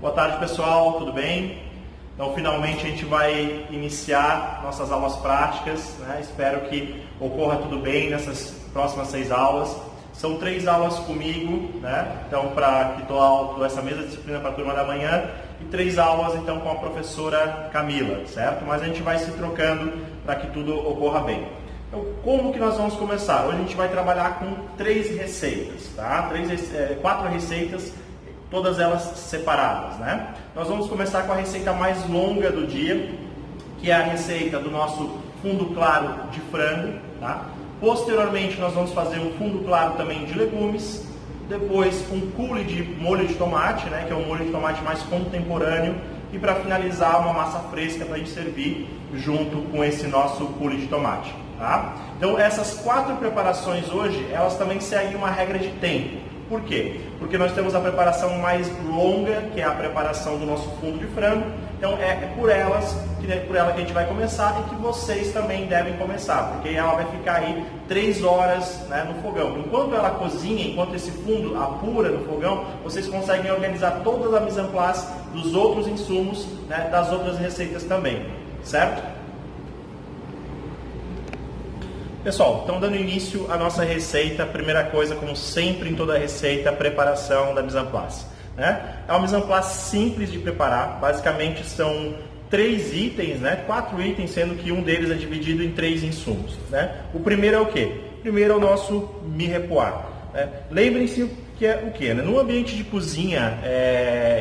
Boa tarde, pessoal, tudo bem? Então, finalmente a gente vai iniciar nossas aulas práticas, né? Espero que ocorra tudo bem nessas próximas 6 aulas. São 3 aulas comigo, né? Então, para que dou essa mesma disciplina para a turma da manhã, e 3 aulas então com a professora Camila, certo? Mas a gente vai se trocando para que tudo ocorra bem. Então, como que nós vamos começar? Hoje a gente vai trabalhar com 3 receitas, tá? 4 receitas, todas elas separadas, né? Nós vamos começar com a receita mais longa do dia, que é a receita do nosso fundo claro de frango, tá? Posteriormente, nós vamos fazer um fundo claro também de legumes, depois um coulis de molho de tomate, né? Que é um molho de tomate mais contemporâneo, e para finalizar, uma massa fresca para a gente servir junto com esse nosso coulis de tomate, tá? Então, essas 4 preparações hoje, elas também seguem uma regra de tempo. Por quê? Porque nós temos a preparação mais longa, que é a preparação do nosso fundo de frango. Então é por ela que a gente vai começar e que vocês também devem começar, porque ela vai ficar aí 3 horas, né, no fogão. Enquanto ela cozinha, enquanto esse fundo apura no fogão, vocês conseguem organizar toda a mise en place dos outros insumos, né, das outras receitas também, certo? Pessoal, então dando início à nossa receita, primeira coisa, como sempre em toda receita, a preparação da mise en place, né? É uma mise en place simples de preparar, basicamente são 3 itens, né? 4 itens, sendo que um deles é dividido em 3 insumos, né? O primeiro é o quê? O primeiro é o nosso mirepoix, né? Lembrem-se que é o quê? Né? No ambiente de cozinha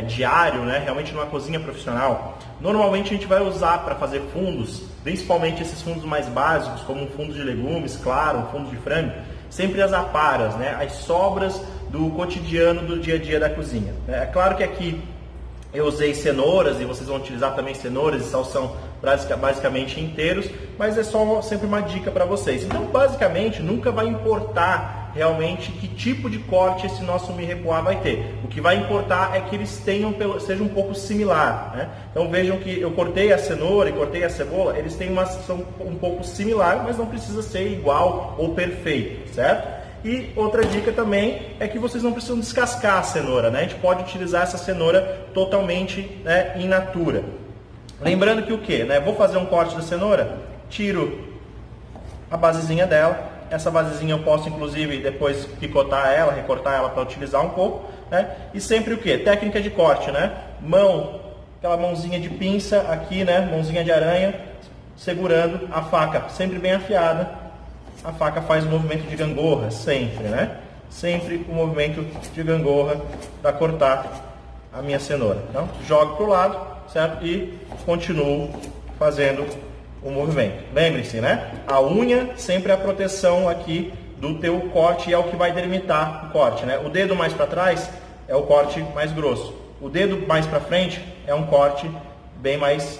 diário, né? Realmente numa cozinha profissional, normalmente a gente vai usar para fazer fundos, principalmente esses fundos mais básicos, como um fundo de legumes, claro, um fundo de frango, sempre as aparas, né? As sobras do cotidiano do dia a dia da cozinha. É claro que aqui eu usei cenouras e vocês vão utilizar também cenouras e salsão basicamente inteiros, mas é só sempre uma dica para vocês. Então, basicamente, nunca vai importar realmente que tipo de corte esse nosso mirepoix vai ter. O que vai importar é que eles sejam um pouco similar, né? Então vejam que eu cortei a cenoura e cortei a cebola, eles são um pouco similar, mas não precisa ser igual ou perfeito, certo? E outra dica também é que vocês não precisam descascar a cenoura, né? A gente pode utilizar essa cenoura totalmente, né, in natura. Lembrando que o quê? Né? Vou fazer um corte da cenoura, tiro a basezinha dela. Essa basezinha eu posso, inclusive, depois picotar ela, recortar ela para utilizar um pouco, né? E sempre o quê? Técnica de corte, né? Mão, aquela mãozinha de pinça aqui, né? Mãozinha de aranha, segurando a faca, sempre bem afiada. A faca faz o movimento de gangorra, sempre, né? Sempre o movimento de gangorra para cortar a minha cenoura. Então, jogo para o lado, certo? E continuo fazendo o movimento. Lembre-se, né? A unha sempre é a proteção aqui do teu corte e é o que vai delimitar o corte, né? O dedo mais para trás é o corte mais grosso. O dedo mais para frente é um corte bem mais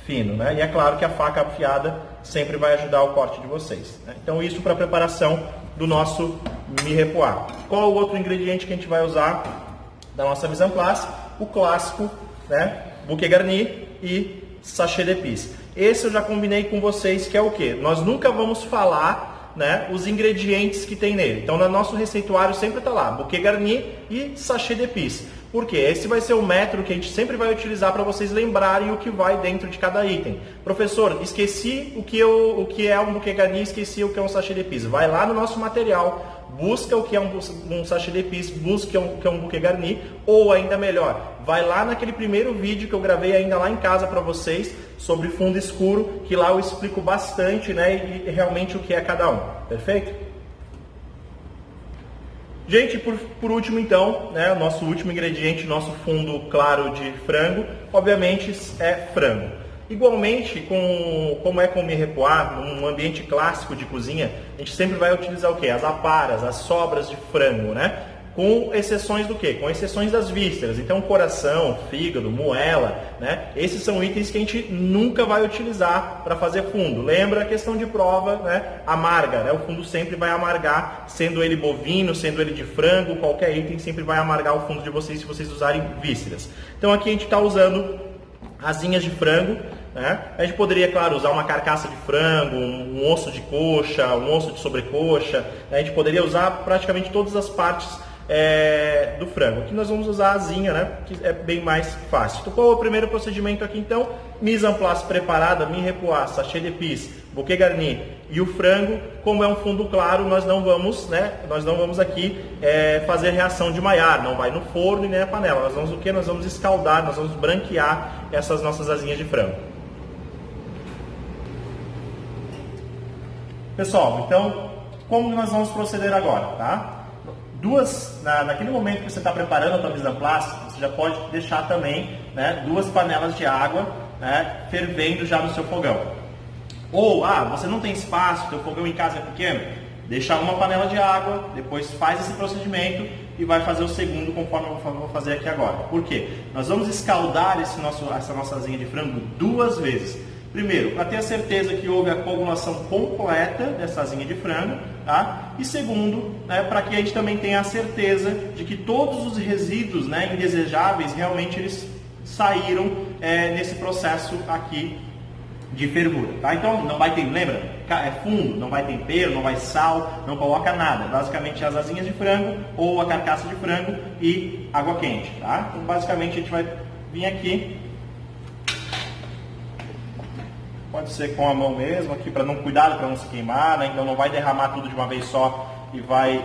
fino, né? E é claro que a faca afiada sempre vai ajudar o corte de vocês, né? Então isso para a preparação do nosso mirepoix. Qual o outro ingrediente que a gente vai usar da nossa mise en place? O clássico, né? Bouquet garni e sachê d'épices. Esse eu já combinei com vocês, que é o que? Nós nunca vamos falar, né, os ingredientes que tem nele. Então, no nosso receituário sempre está lá, bouquet garni e sachê d'épices. Por quê? Esse vai ser o método que a gente sempre vai utilizar para vocês lembrarem o que vai dentro de cada item. Professor, esqueci o que é um bouquet garni, esqueci o que é um sachê d'épices. Vai lá no nosso material, busca o que é um sachê d'épices, busca o que é um bouquet garni, ou ainda melhor, vai lá naquele primeiro vídeo que eu gravei ainda lá em casa para vocês, sobre fundo escuro, que lá eu explico bastante, né, e realmente o que é cada um. Perfeito? Gente, por último então, né, o nosso último ingrediente, nosso fundo claro de frango, obviamente é frango. Igualmente, como é com o mirepoix, num ambiente clássico de cozinha, a gente sempre vai utilizar o quê? As aparas, as sobras de frango, né? Com exceções do quê? Com exceções das vísceras. Então, coração, fígado, moela, né? Esses são itens que a gente nunca vai utilizar para fazer fundo. Lembra a questão de prova, né? Amarga, né? O fundo sempre vai amargar, sendo ele bovino, sendo ele de frango, qualquer item sempre vai amargar o fundo de vocês se vocês usarem vísceras. Então, aqui a gente está usando asinhas de frango, né? A gente poderia, claro, usar uma carcaça de frango, um osso de coxa, um osso de sobrecoxa, né? A gente poderia usar praticamente todas as partes do frango. Aqui nós vamos usar a asinha, né, que é bem mais fácil. Então, qual é o primeiro procedimento aqui então? Mise en place preparada, mie repois, sachet d'épices, bouquet garni e o frango. Como é um fundo claro, nós não vamos, aqui fazer reação de Maillard, não vai no forno e nem na panela. Nós vamos o quê? Nós vamos escaldar, nós vamos branquear essas nossas asinhas de frango. Pessoal, então, como nós vamos proceder agora, tá? Naquele momento que você está preparando a tua mise en place, você já pode deixar também, né, 2 panelas de água, né, fervendo já no seu fogão. Ou, você não tem espaço, teu fogão em casa é pequeno, deixa uma panela de água, depois faz esse procedimento e vai fazer o segundo conforme eu vou fazer aqui agora. Por quê? Nós vamos escaldar essa nossa asinha de frango 2 vezes. Primeiro, para ter a certeza que houve a coagulação completa dessa asinha de frango, tá? E segundo, né, para que a gente também tenha a certeza de que todos os resíduos, né, indesejáveis realmente eles saíram nesse processo aqui de fervura, tá? Então não vai ter, lembra? É fundo, não vai tempero, não vai sal, não coloca nada. Basicamente as asinhas de frango ou a carcaça de frango e água quente, tá? Então basicamente a gente vai vir aqui. Pode ser com a mão mesmo, aqui para não cuidado para não se queimar, né? Então não vai derramar tudo de uma vez só e vai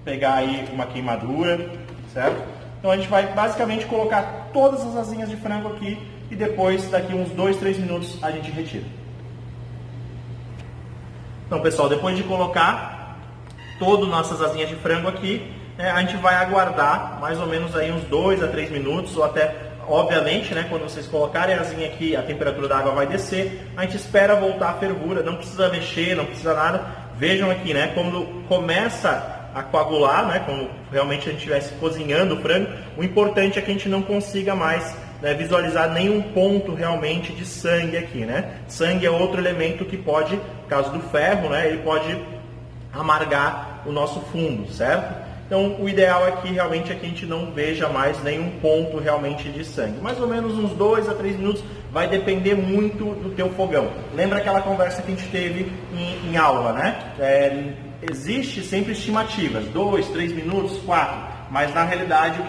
pegar aí uma queimadura, certo? Então a gente vai basicamente colocar todas as asinhas de frango aqui e depois, daqui uns 2, 3 minutos, a gente retira. Então pessoal, depois de colocar todas nossas asinhas de frango aqui, a gente vai aguardar mais ou menos aí uns 2 a 3 minutos ou até... Obviamente, né, quando vocês colocarem a asinha aqui, a temperatura da água vai descer, a gente espera voltar a fervura, não precisa mexer, não precisa nada. Vejam aqui, né, quando começa a coagular, né, como realmente a gente estivesse cozinhando o frango, o importante é que a gente não consiga mais, né, visualizar nenhum ponto realmente de sangue aqui, né. Sangue é outro elemento que pode, no caso do ferro, né, ele pode amargar o nosso fundo, certo? Então, o ideal aqui realmente é que a gente não veja mais nenhum ponto realmente de sangue. Mais ou menos uns 2 a 3 minutos, vai depender muito do teu fogão. Lembra aquela conversa que a gente teve em aula, né? Existe sempre estimativas, 2, 3 minutos, 4. Mas na realidade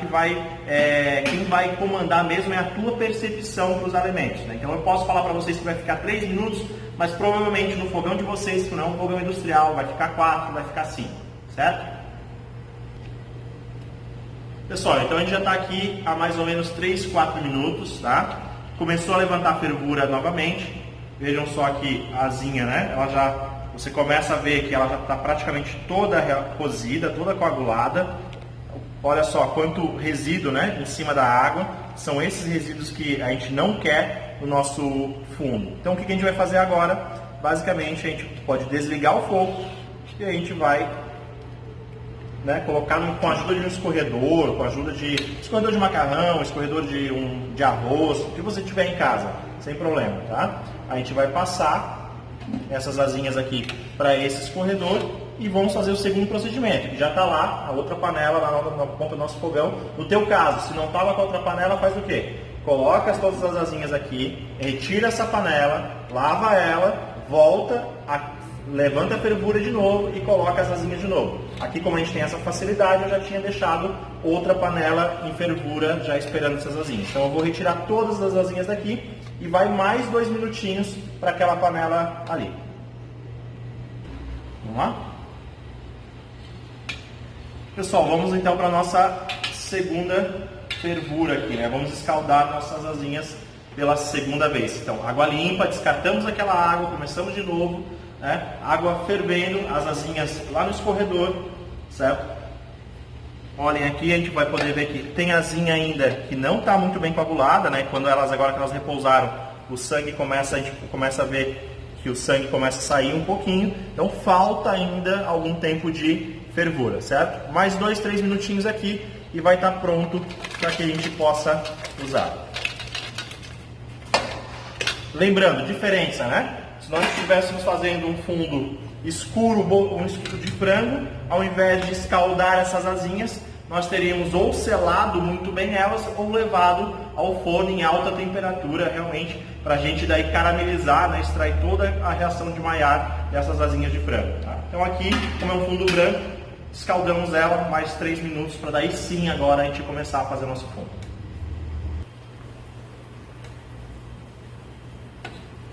quem vai comandar mesmo é a tua percepção para os alimentos, né? Então eu posso falar para vocês que vai ficar 3 minutos, mas provavelmente no fogão de vocês, que não é um fogão industrial, vai ficar 4, vai ficar 5, certo? Pessoal, então a gente já está aqui há mais ou menos 3, 4 minutos, tá? Começou a levantar a fervura novamente. Vejam só aqui a asinha, né? Você começa a ver que ela já está praticamente toda cozida, toda coagulada. Olha só quanto resíduo, né, em cima da água. São esses resíduos que a gente não quer no nosso fundo. Então o que a gente vai fazer agora? Basicamente a gente pode desligar o fogo e a gente vai, né, colocar com a ajuda de um escorredor, com a ajuda de escorredor de macarrão, escorredor de arroz, o que você tiver em casa, sem problema, tá? A gente vai passar essas asinhas aqui para esse escorredor e vamos fazer o segundo procedimento, que já está lá, a outra panela na ponta do nosso fogão. No teu caso, se não estava com a outra panela, faz o quê? Coloca todas as asinhas aqui, retira essa panela, lava ela, levanta a fervura de novo e coloca as asinhas de novo. Aqui, como a gente tem essa facilidade, eu já tinha deixado outra panela em fervura já esperando essas asinhas. Então eu vou retirar todas as asinhas daqui e vai mais 2 minutinhos para aquela panela ali. Vamos lá? Pessoal, vamos então para a nossa segunda fervura aqui, né? Vamos escaldar nossas asinhas pela segunda vez. Então, água limpa, descartamos aquela água, começamos de novo. Né? Água fervendo, as asinhas lá no escorredor, certo? Olhem aqui, a gente vai poder ver que tem asinha ainda que não está muito bem coagulada, né? Quando agora que elas repousaram, o sangue a gente começa a ver que o sangue começa a sair um pouquinho, então falta ainda algum tempo de fervura, certo? Mais 2, 3 minutinhos aqui e vai estar pronto para que a gente possa usar. Lembrando, diferença, né? Se nós estivéssemos fazendo um fundo escuro, um escuro de frango, ao invés de escaldar essas asinhas, nós teríamos ou selado muito bem elas ou levado ao forno em alta temperatura, realmente, para a gente daí caramelizar, né, extrair toda a reação de Maillard dessas asinhas de frango. Tá? Então aqui, como é um fundo branco, escaldamos ela mais 3 minutos para daí sim agora a gente começar a fazer o nosso fundo.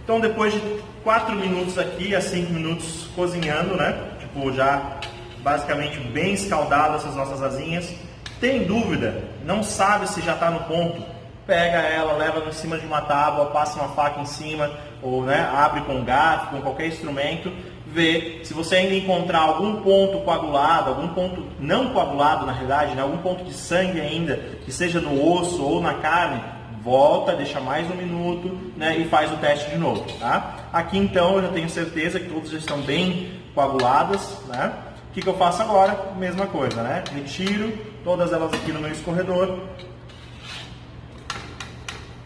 Então depois de 4 minutos aqui a 5 minutos cozinhando, né? Tipo, já basicamente bem escaldado essas nossas asinhas. Tem dúvida? Não sabe se já está no ponto? Pega ela, leva em cima de uma tábua, passa uma faca em cima, ou né, abre com um garfo, com qualquer instrumento, vê se você ainda encontrar algum ponto coagulado, algum ponto não coagulado na realidade, né, algum ponto de sangue ainda, que seja no osso ou na carne, volta, deixa mais um minuto, né, e faz o teste de novo. Tá? Aqui então eu já tenho certeza que todas já estão bem coaguladas. Né? O que eu faço agora? Mesma coisa, né? Retiro todas elas aqui no meu escorredor.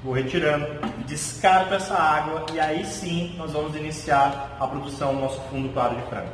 Vou retirando, descarto essa água e aí sim nós vamos iniciar a produção do nosso fundo claro de frango.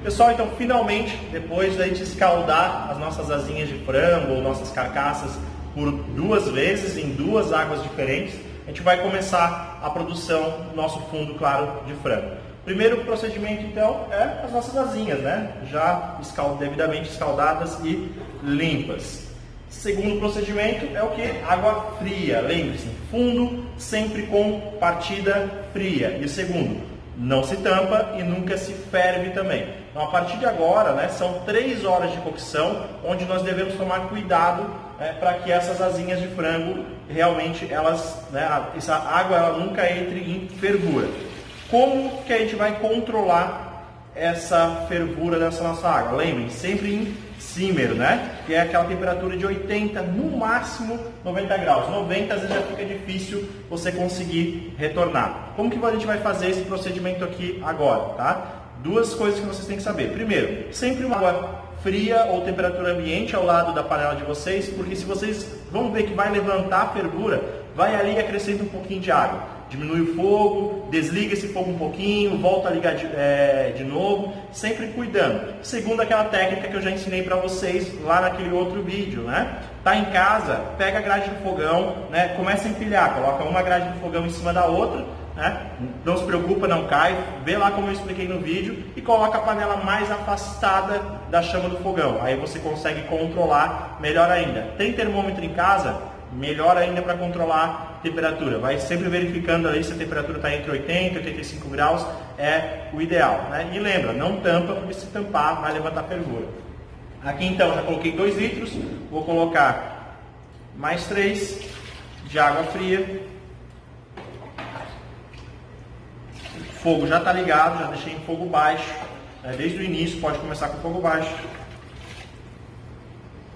Pessoal, então finalmente, depois da gente escaldar as nossas asinhas de frango ou nossas carcaças por 2 vezes em 2 águas diferentes, a gente vai começar a produção do nosso fundo claro de frango. Primeiro procedimento então é as nossas asinhas, né? Já devidamente escaldadas e limpas. Segundo procedimento é o que? Água fria. Lembre-se, fundo sempre com partida fria. E o segundo, não se tampa e nunca se ferve também. Então a partir de agora, né, são 3 horas de cocção, onde nós devemos tomar cuidado para que essas asinhas de frango realmente essa água ela nunca entre em fervura. Como que a gente vai controlar essa fervura dessa nossa água? Lembrem, sempre em simmer, né? Que é aquela temperatura de 80, no máximo 90 graus. 90 às vezes já fica difícil você conseguir retornar. Como que a gente vai fazer esse procedimento aqui agora, tá? 2 coisas que vocês têm que saber. Primeiro, sempre uma água fria ou temperatura ambiente ao lado da panela de vocês, porque se vocês vão ver que vai levantar a fervura, vai ali e acrescenta um pouquinho de água. Diminui o fogo, desliga esse fogo um pouquinho, volta a ligar de novo, sempre cuidando. Segundo aquela técnica que eu já ensinei para vocês lá naquele outro vídeo, né? Tá em casa, pega a grade do fogão, né? Começa a empilhar, coloca uma grade do fogão em cima da outra, né? Não se preocupa, não cai, vê lá como eu expliquei no vídeo e coloca a panela mais afastada da chama do fogão. Aí você consegue controlar melhor ainda. Tem termômetro em casa? Melhor ainda para controlar a temperatura. Vai sempre verificando aí se a temperatura está entre 80 e 85 graus, é o ideal. Né? E lembra, não tampa, porque se tampar vai levantar fervura. Aqui então já coloquei 2 litros, vou colocar mais 3 de água fria. O fogo já está ligado, já deixei em fogo baixo. Desde o início pode começar com fogo baixo.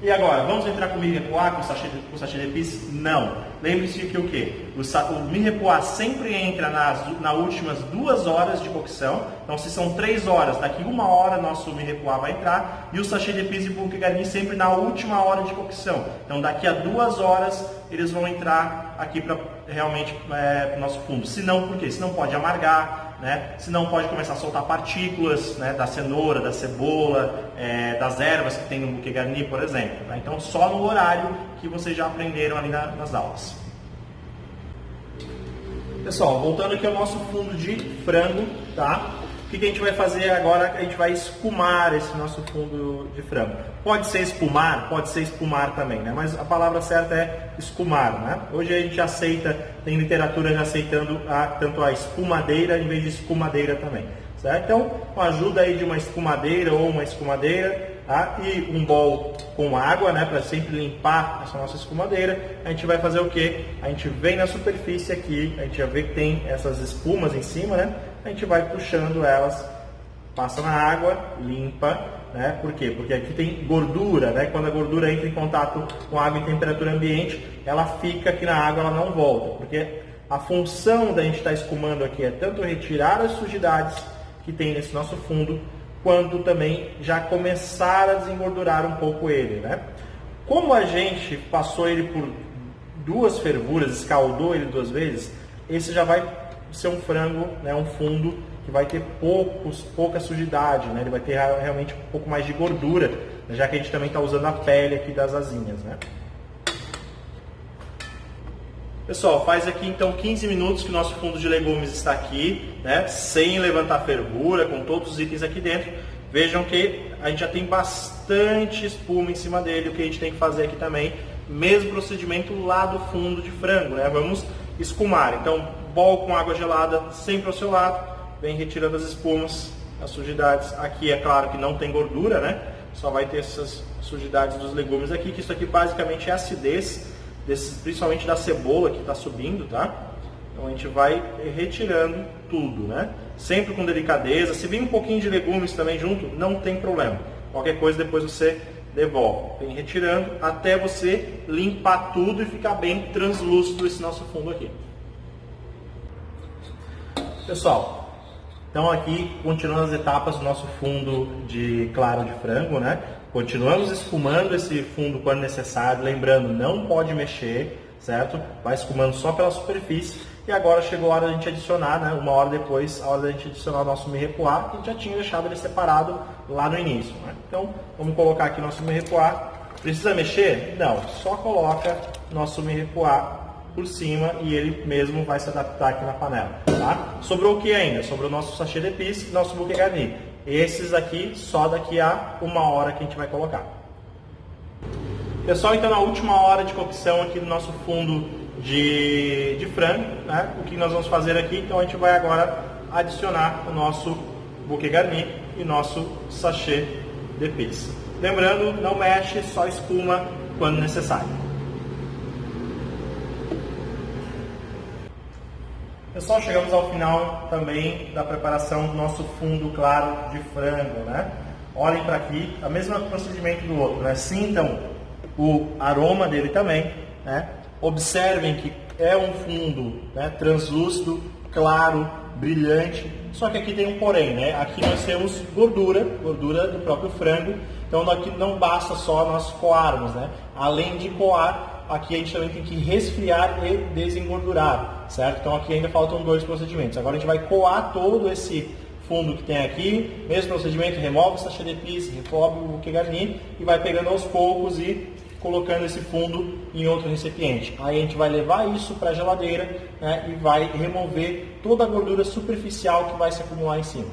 E agora, vamos entrar com o mirepoix, com o sachê de épices? Não. Lembre-se que o quê? O mirepoix sempre entra nas últimas 2 horas de cocção. Então, se são 3 horas, daqui 1 hora nosso mirepoix vai entrar. E o sachê de épices e bouquet garni sempre na última hora de cocção. Então, daqui a 2 horas, eles vão entrar aqui para realmente o nosso fundo. Se não, por quê? Se não pode amargar. Né? Senão pode começar a soltar partículas, né, da cenoura, da cebola, das ervas que tem no bouquet garni, por exemplo. Tá? Então só no horário que vocês já aprenderam ali nas aulas. Pessoal, voltando aqui ao nosso fundo de frango, tá? O que a gente vai fazer agora? A gente vai escumar esse nosso fundo de frango. Pode ser espumar, pode ser espumar também, né? Mas a palavra certa é escumar, né? Hoje a gente aceita, tem literatura já aceitando tanto a espumadeira em vez de escumadeira também, certo? Então, com a ajuda aí de uma espumadeira ou uma escumadeira, tá? E um bol com água, né? Para sempre limpar essa nossa escumadeira, a gente vai fazer o quê? A gente vem na superfície aqui, a gente já vê que tem essas espumas em cima, né? A gente vai puxando elas, passa na água, limpa, né? Por quê? Porque aqui tem gordura, né? Quando a gordura entra em contato com a água em temperatura ambiente, ela fica aqui na água, ela não volta. Porque a função da gente estar escumando aqui é tanto retirar as sujidades que tem nesse nosso fundo, quanto também já começar a desengordurar um pouco ele, né? Como a gente passou ele por 2 fervuras, escaldou ele 2 vezes, esse já vai ser um frango, né, um fundo que vai ter pouca sujidade, né? Ele vai ter realmente um pouco mais de gordura, já que a gente também está usando a pele aqui das asinhas, né? Pessoal, faz aqui então 15 minutos que o nosso fundo de legumes está aqui, né, sem levantar fervura, com todos os itens aqui dentro. Vejam que a gente já tem bastante espuma em cima dele. O que a gente tem que fazer aqui também, mesmo procedimento lá do fundo de frango, né? Vamos escumar. Então, bol com água gelada sempre ao seu lado, vem retirando as espumas, as sujidades. Aqui é claro que não tem gordura, né? Só vai ter essas sujidades dos legumes aqui, que isso aqui basicamente é acidez, principalmente da cebola que está subindo, tá? Então a gente vai retirando tudo, né? Sempre com delicadeza. Se vir um pouquinho de legumes também junto, não tem problema. Qualquer coisa depois você devolve. Vem retirando até você limpar tudo e ficar bem translúcido esse nosso fundo aqui. Pessoal, então aqui continuando as etapas do nosso fundo de claro de frango, né? Continuamos esfumando esse fundo quando necessário, lembrando, não pode mexer, certo? Vai esfumando só pela superfície. E agora chegou a hora da gente adicionar, né? Uma hora depois, a hora da gente adicionar o nosso mirepoix, que a gente já tinha deixado ele separado lá no início, né? Então, vamos colocar aqui nosso mirepoix. Precisa mexer? Não, só coloca nosso mirepoix por cima e ele mesmo vai se adaptar aqui na panela, tá? Sobrou o que ainda? Sobrou o nosso sachê d'épices e nosso bouquet garni. Esses aqui só daqui a 1 hora que a gente vai colocar. Pessoal, então na última hora de cocção aqui do nosso fundo de frango, né? O que nós vamos fazer aqui? Então a gente vai agora adicionar o nosso bouquet garni e nosso sachê d'épices. Lembrando, não mexe, só espuma quando necessário. Pessoal, chegamos ao final também da preparação do nosso fundo claro de frango, né? Olhem para aqui, o mesmo procedimento do outro, né? Sintam o aroma dele também, né? Observem que é um fundo, né, translúcido, claro, brilhante, só que aqui tem um porém, né? Aqui nós temos gordura do próprio frango, então aqui não basta só nós coarmos, né? Além de coar, aqui a gente também tem que resfriar e desengordurar, certo? Então aqui ainda faltam 2 procedimentos. Agora a gente vai coar todo esse fundo que tem aqui, mesmo procedimento, remove o sachê d'épices, remove o bouquet garni e vai pegando aos poucos e colocando esse fundo em outro recipiente. Aí a gente vai levar isso para a geladeira, né, e vai remover toda a gordura superficial que vai se acumular em cima.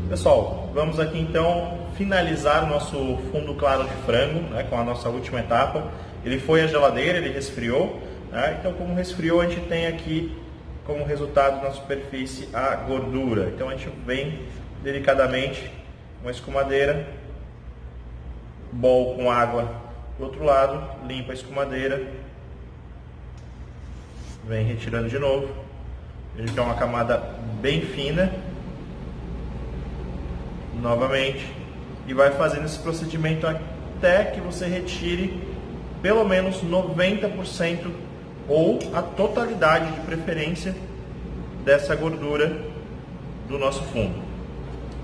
Pessoal, vamos aqui então finalizar o nosso fundo claro de frango, né, com a nossa última etapa. Ele foi à geladeira, ele resfriou, né, então como resfriou a gente tem aqui como resultado na superfície a gordura. Então a gente vem delicadamente com a escumadeira, bol com água do outro lado, limpa a escumadeira, vem retirando de novo. Veja que é uma camada bem fina, novamente, e vai fazendo esse procedimento até que você retire pelo menos 90% ou a totalidade de preferência dessa gordura do nosso fundo.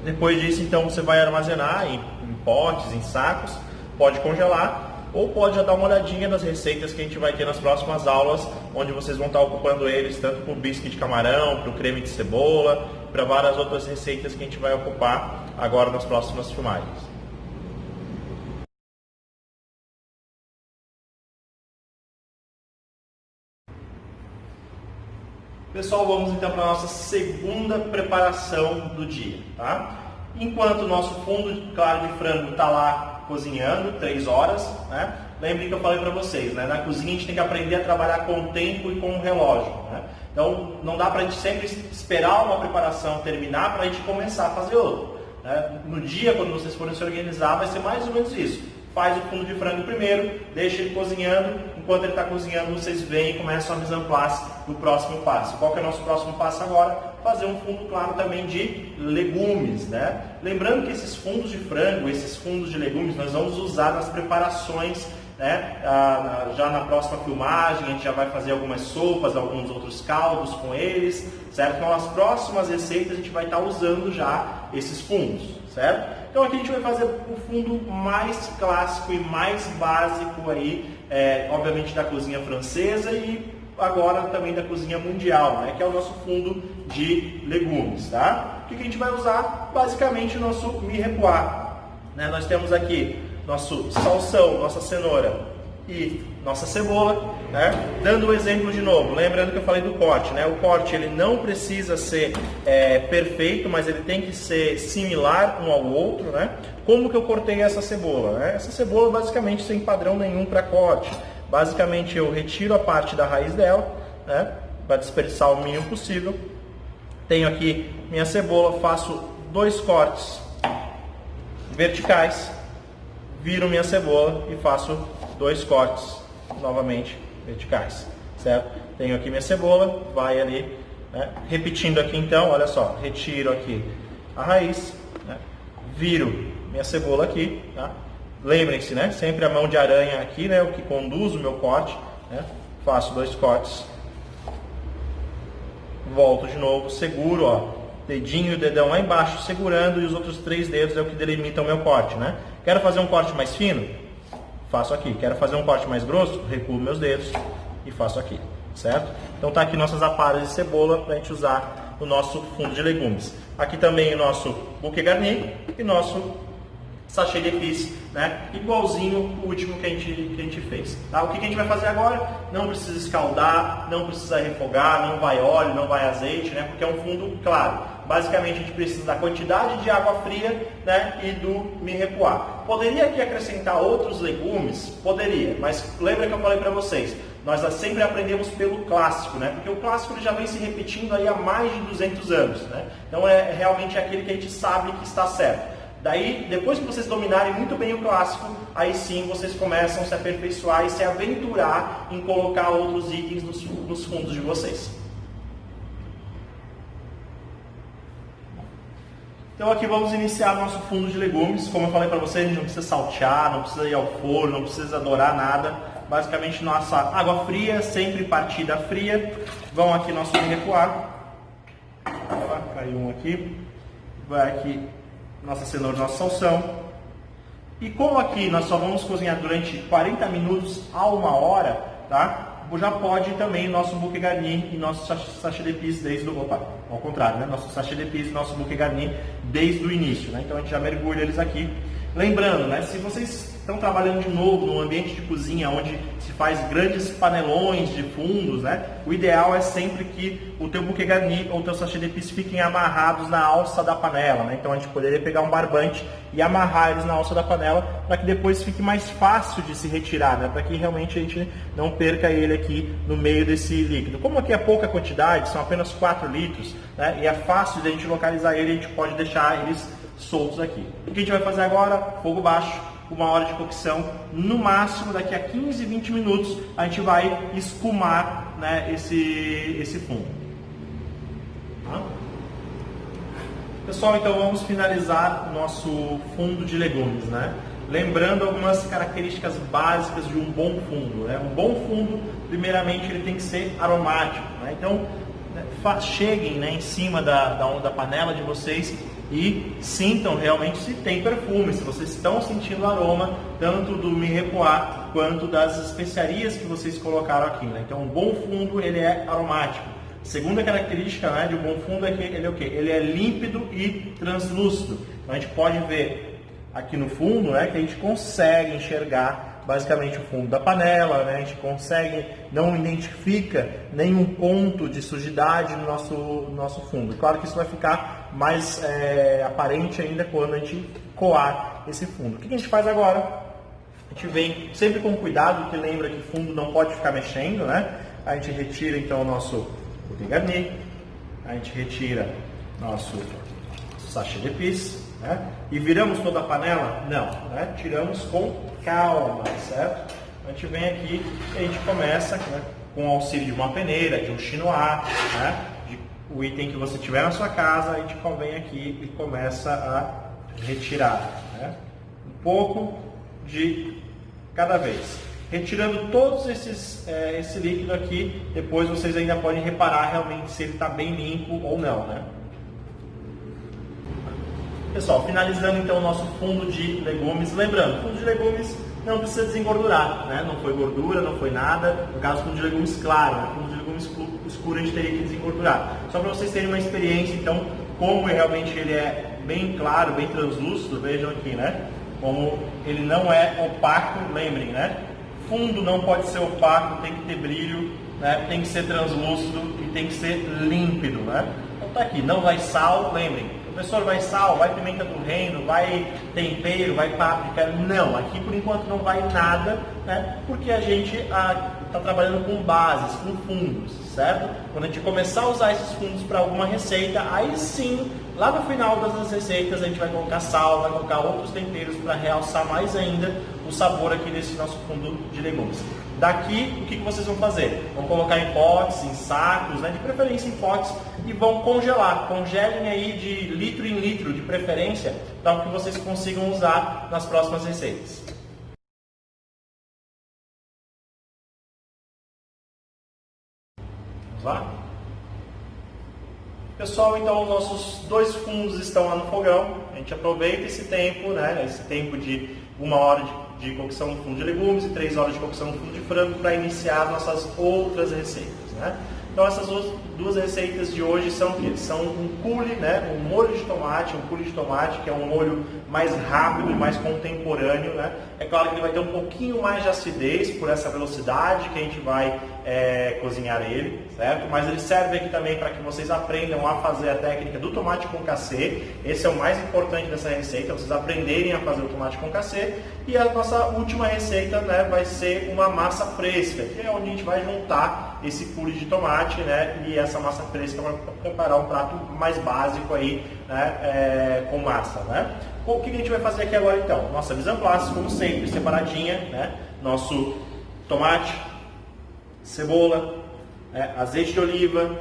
Depois disso, então, você vai armazenar em potes, em sacos, pode congelar ou pode já dar uma olhadinha nas receitas que a gente vai ter nas próximas aulas, onde vocês vão estar ocupando eles tanto para o biscuit de camarão, para o creme de cebola, para várias outras receitas que a gente vai ocupar agora nas próximas filmagens. Pessoal, vamos então para a nossa segunda preparação do dia, tá? Enquanto o nosso fundo claro de frango está lá cozinhando, 3 horas, né? Lembrem que eu falei para vocês, né? Na cozinha a gente tem que aprender a trabalhar com o tempo e com o relógio, né? Então não dá para a gente sempre esperar uma preparação terminar para a gente começar a fazer outra, né? No dia, quando vocês forem se organizar, vai ser mais ou menos isso. Faz o fundo de frango primeiro, deixa ele cozinhando, enquanto ele está cozinhando vocês vêm e começam a mise en place do próximo passo. Qual que é o nosso próximo passo agora? Fazer um fundo claro também de legumes, né? Lembrando que esses fundos de frango, esses fundos de legumes, nós vamos usar nas preparações, né? Já na próxima filmagem, a gente já vai fazer algumas sopas, alguns outros caldos com eles, certo? Então, nas próximas receitas, a gente vai estar usando já esses fundos, certo? Então, aqui a gente vai fazer o fundo mais clássico e mais básico aí, obviamente da cozinha francesa e agora também da cozinha mundial, né? Que é o nosso fundo de legumes, tá? O que a gente vai usar? Basicamente o nosso mirepoix, né? Nós temos aqui nosso salsão, nossa cenoura e nossa cebola, né? Dando o exemplo de novo, lembrando que eu falei do corte, né? O corte ele não precisa ser perfeito, mas ele tem que ser similar um ao outro, né? Como que eu cortei essa cebola? Né? Essa cebola basicamente sem padrão nenhum para corte. Basicamente eu retiro a parte da raiz dela, né? Para desperdiçar o mínimo possível. Tenho aqui minha cebola, faço 2 cortes verticais, viro minha cebola e faço 2 cortes novamente verticais, certo? Tenho aqui minha cebola, vai ali, né? Repetindo aqui então, olha só, retiro aqui a raiz, né? Viro minha cebola aqui, tá? Lembrem-se, né? Sempre a mão de aranha aqui, né? O que conduz o meu corte, né? Faço 2 cortes, volto de novo, seguro, ó, dedinho e o dedão lá embaixo, segurando, e os outros 3 dedos é o que delimitam o meu corte, né? Quero fazer um corte mais fino? Faço aqui. Quero fazer um corte mais grosso? Recuo meus dedos e faço aqui, certo? Então tá aqui nossas aparas de cebola para a gente usar no nosso fundo de legumes. Aqui também o nosso bouquet garni e nosso sachê de épices, né? Igualzinho o último que a gente fez. Tá? O que a gente vai fazer agora? Não precisa escaldar, não precisa refogar, não vai óleo, não vai azeite, né? Porque é um fundo claro. Basicamente a gente precisa da quantidade de água fria, né? E do mirepoix. Poderia aqui acrescentar outros legumes? Poderia, mas lembra que eu falei para vocês, nós sempre aprendemos pelo clássico, né? Porque o clássico ele já vem se repetindo aí há mais de 200 anos, né? Então é realmente aquele que a gente sabe que está certo. Daí, depois que vocês dominarem muito bem o clássico, aí sim vocês começam a se aperfeiçoar e se aventurar em colocar outros itens nos fundos de vocês. Então aqui vamos iniciar nosso fundo de legumes. Como eu falei para vocês, a gente não precisa saltear, não precisa ir ao forno, não precisa dourar nada. Basicamente nossa água fria, sempre partida fria. Vão aqui nosso mirepoix. Caiu um aqui. Vai aqui nossa cenoura, nosso salsão. E como aqui nós só vamos cozinhar durante 40 minutos a 1 hora, tá? Já pode também o nosso bouquet garni e nosso sachê de épices desde o... Opa, ao contrário, né? Nosso sachê de épices e nosso bouquet garni desde o início, né? Então a gente já mergulha eles aqui. Lembrando, né? Se vocês estão trabalhando de novo num ambiente de cozinha onde se faz grandes panelões de fundos, né? O ideal é sempre que o teu bouquet garni ou o teu sachê de épices fiquem amarrados na alça da panela, né? Então a gente poderia pegar um barbante e amarrar eles na alça da panela para que depois fique mais fácil de se retirar, né? Para que realmente a gente não perca ele aqui no meio desse líquido. Como aqui é pouca quantidade, são apenas 4 litros, né? E é fácil de a gente localizar ele, a gente pode deixar eles soltos aqui. O que a gente vai fazer agora? Fogo baixo, 1 hora de cocção, no máximo daqui a 15, 20 minutos a gente vai escumar, né, esse fundo. Tá? Pessoal, então vamos finalizar o nosso fundo de legumes, né? Lembrando algumas características básicas de um bom fundo, né? Um bom fundo, primeiramente, ele tem que ser aromático, né? Então, cheguem, né, em cima da panela de vocês e sintam realmente se tem perfume, se vocês estão sentindo o aroma tanto do mirepoix quanto das especiarias que vocês colocaram aqui, né? Então, um bom fundo ele é aromático. Segunda característica, né, de um bom fundo é que ele é o quê? Ele é límpido e translúcido. Então, a gente pode ver aqui no fundo, né, que a gente consegue enxergar basicamente o fundo da panela, né? A gente consegue, não identifica nenhum ponto de sujidade no nosso fundo. Claro que isso vai ficar mais aparente ainda quando a gente coar esse fundo. O que a gente faz agora? A gente vem sempre com cuidado, que lembra que fundo não pode ficar mexendo, né? A gente retira então o nosso bouquet garni, a gente retira nosso sachê de épices, né? E viramos toda a panela? Não, né? Tiramos com calma, certo? A gente vem aqui e a gente começa, né, com o auxílio de uma peneira, de um chinois, né, o item que você tiver na sua casa, a gente vem aqui e começa a retirar, né, um pouco de cada vez. Retirando todos esse líquido aqui, depois vocês ainda podem reparar realmente se ele está bem limpo ou não, né? Pessoal, finalizando então o nosso fundo de legumes. Lembrando, fundo de legumes não precisa desengordurar, né? Não foi gordura, não foi nada. No caso, fundo de legumes claro, né? Fundo de legumes escuro a gente teria que desengordurar. Só para vocês terem uma experiência, então, como realmente ele é bem claro, bem translúcido, vejam aqui, né? Como ele não é opaco, lembrem, né? Fundo não pode ser opaco, tem que ter brilho, né? Tem que ser translúcido e tem que ser límpido, né? Então tá aqui, não vai sal, lembrem, professor, vai sal, vai pimenta do reino, vai tempero, vai páprica, não, aqui por enquanto não vai nada, né? Porque a gente está trabalhando com bases, com fundos, certo? Quando a gente começar a usar esses fundos para alguma receita, aí sim, lá no final das receitas a gente vai colocar sal, vai colocar outros temperos para realçar mais ainda o sabor aqui desse nosso fundo de legumes. Daqui, o que vocês vão fazer? Vão colocar em potes, em sacos, né? De preferência em potes, e vão congelar. Congelem aí de litro em litro, de preferência, para que vocês consigam usar nas próximas receitas. Vamos lá? Pessoal, então os nossos 2 fundos estão lá no fogão. A gente aproveita esse tempo, né? Esse tempo de 1 hora de cocção no fundo de legumes e 3 horas de cocção no fundo de frango para iniciar nossas outras receitas, né? Então essas 2 receitas de hoje são o quê? São um coulis, né? Um molho de tomate, um coulis de tomate, que é um molho mais rápido e mais contemporâneo, né? É claro que ele vai ter um pouquinho mais de acidez por essa velocidade que a gente vai cozinhar ele, certo? Mas ele serve aqui também para que vocês aprendam a fazer a técnica do tomate concassê. Esse é o mais importante dessa receita, vocês aprenderem a fazer o tomate concassê. E a nossa última receita, né, vai ser uma massa fresca, que é onde a gente vai juntar esse coulis de tomate, né, e essa massa fresca para preparar um prato mais básico aí, né, com massa, né? O que a gente vai fazer aqui agora então? Nossa mise en place, como sempre, separadinha, né? Nosso tomate, cebola, azeite de oliva,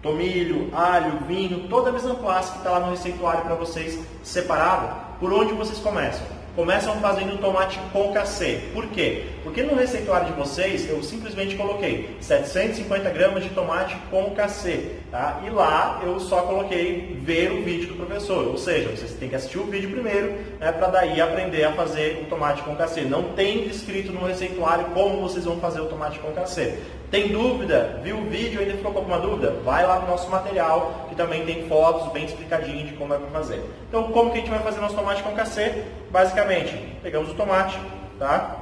tomilho, alho, vinho, toda a mise en place que está lá no receituário para vocês separado. Por onde vocês começam? Começam fazendo tomate concassê. Por quê? Porque no receituário de vocês eu simplesmente coloquei 750 gramas de tomate concassê, tá? E lá eu só coloquei ver o vídeo do professor, ou seja, vocês têm que assistir o vídeo primeiro, né, para daí aprender a fazer o tomate concassê. Não tem descrito no receituário como vocês vão fazer o tomate concassê. Tem dúvida? Viu o vídeo e ainda ficou com alguma dúvida? Vai lá no nosso material, que também tem fotos bem explicadinho de como é para fazer. Então, como que a gente vai fazer nosso tomate concassê? Basicamente, pegamos o tomate, tá?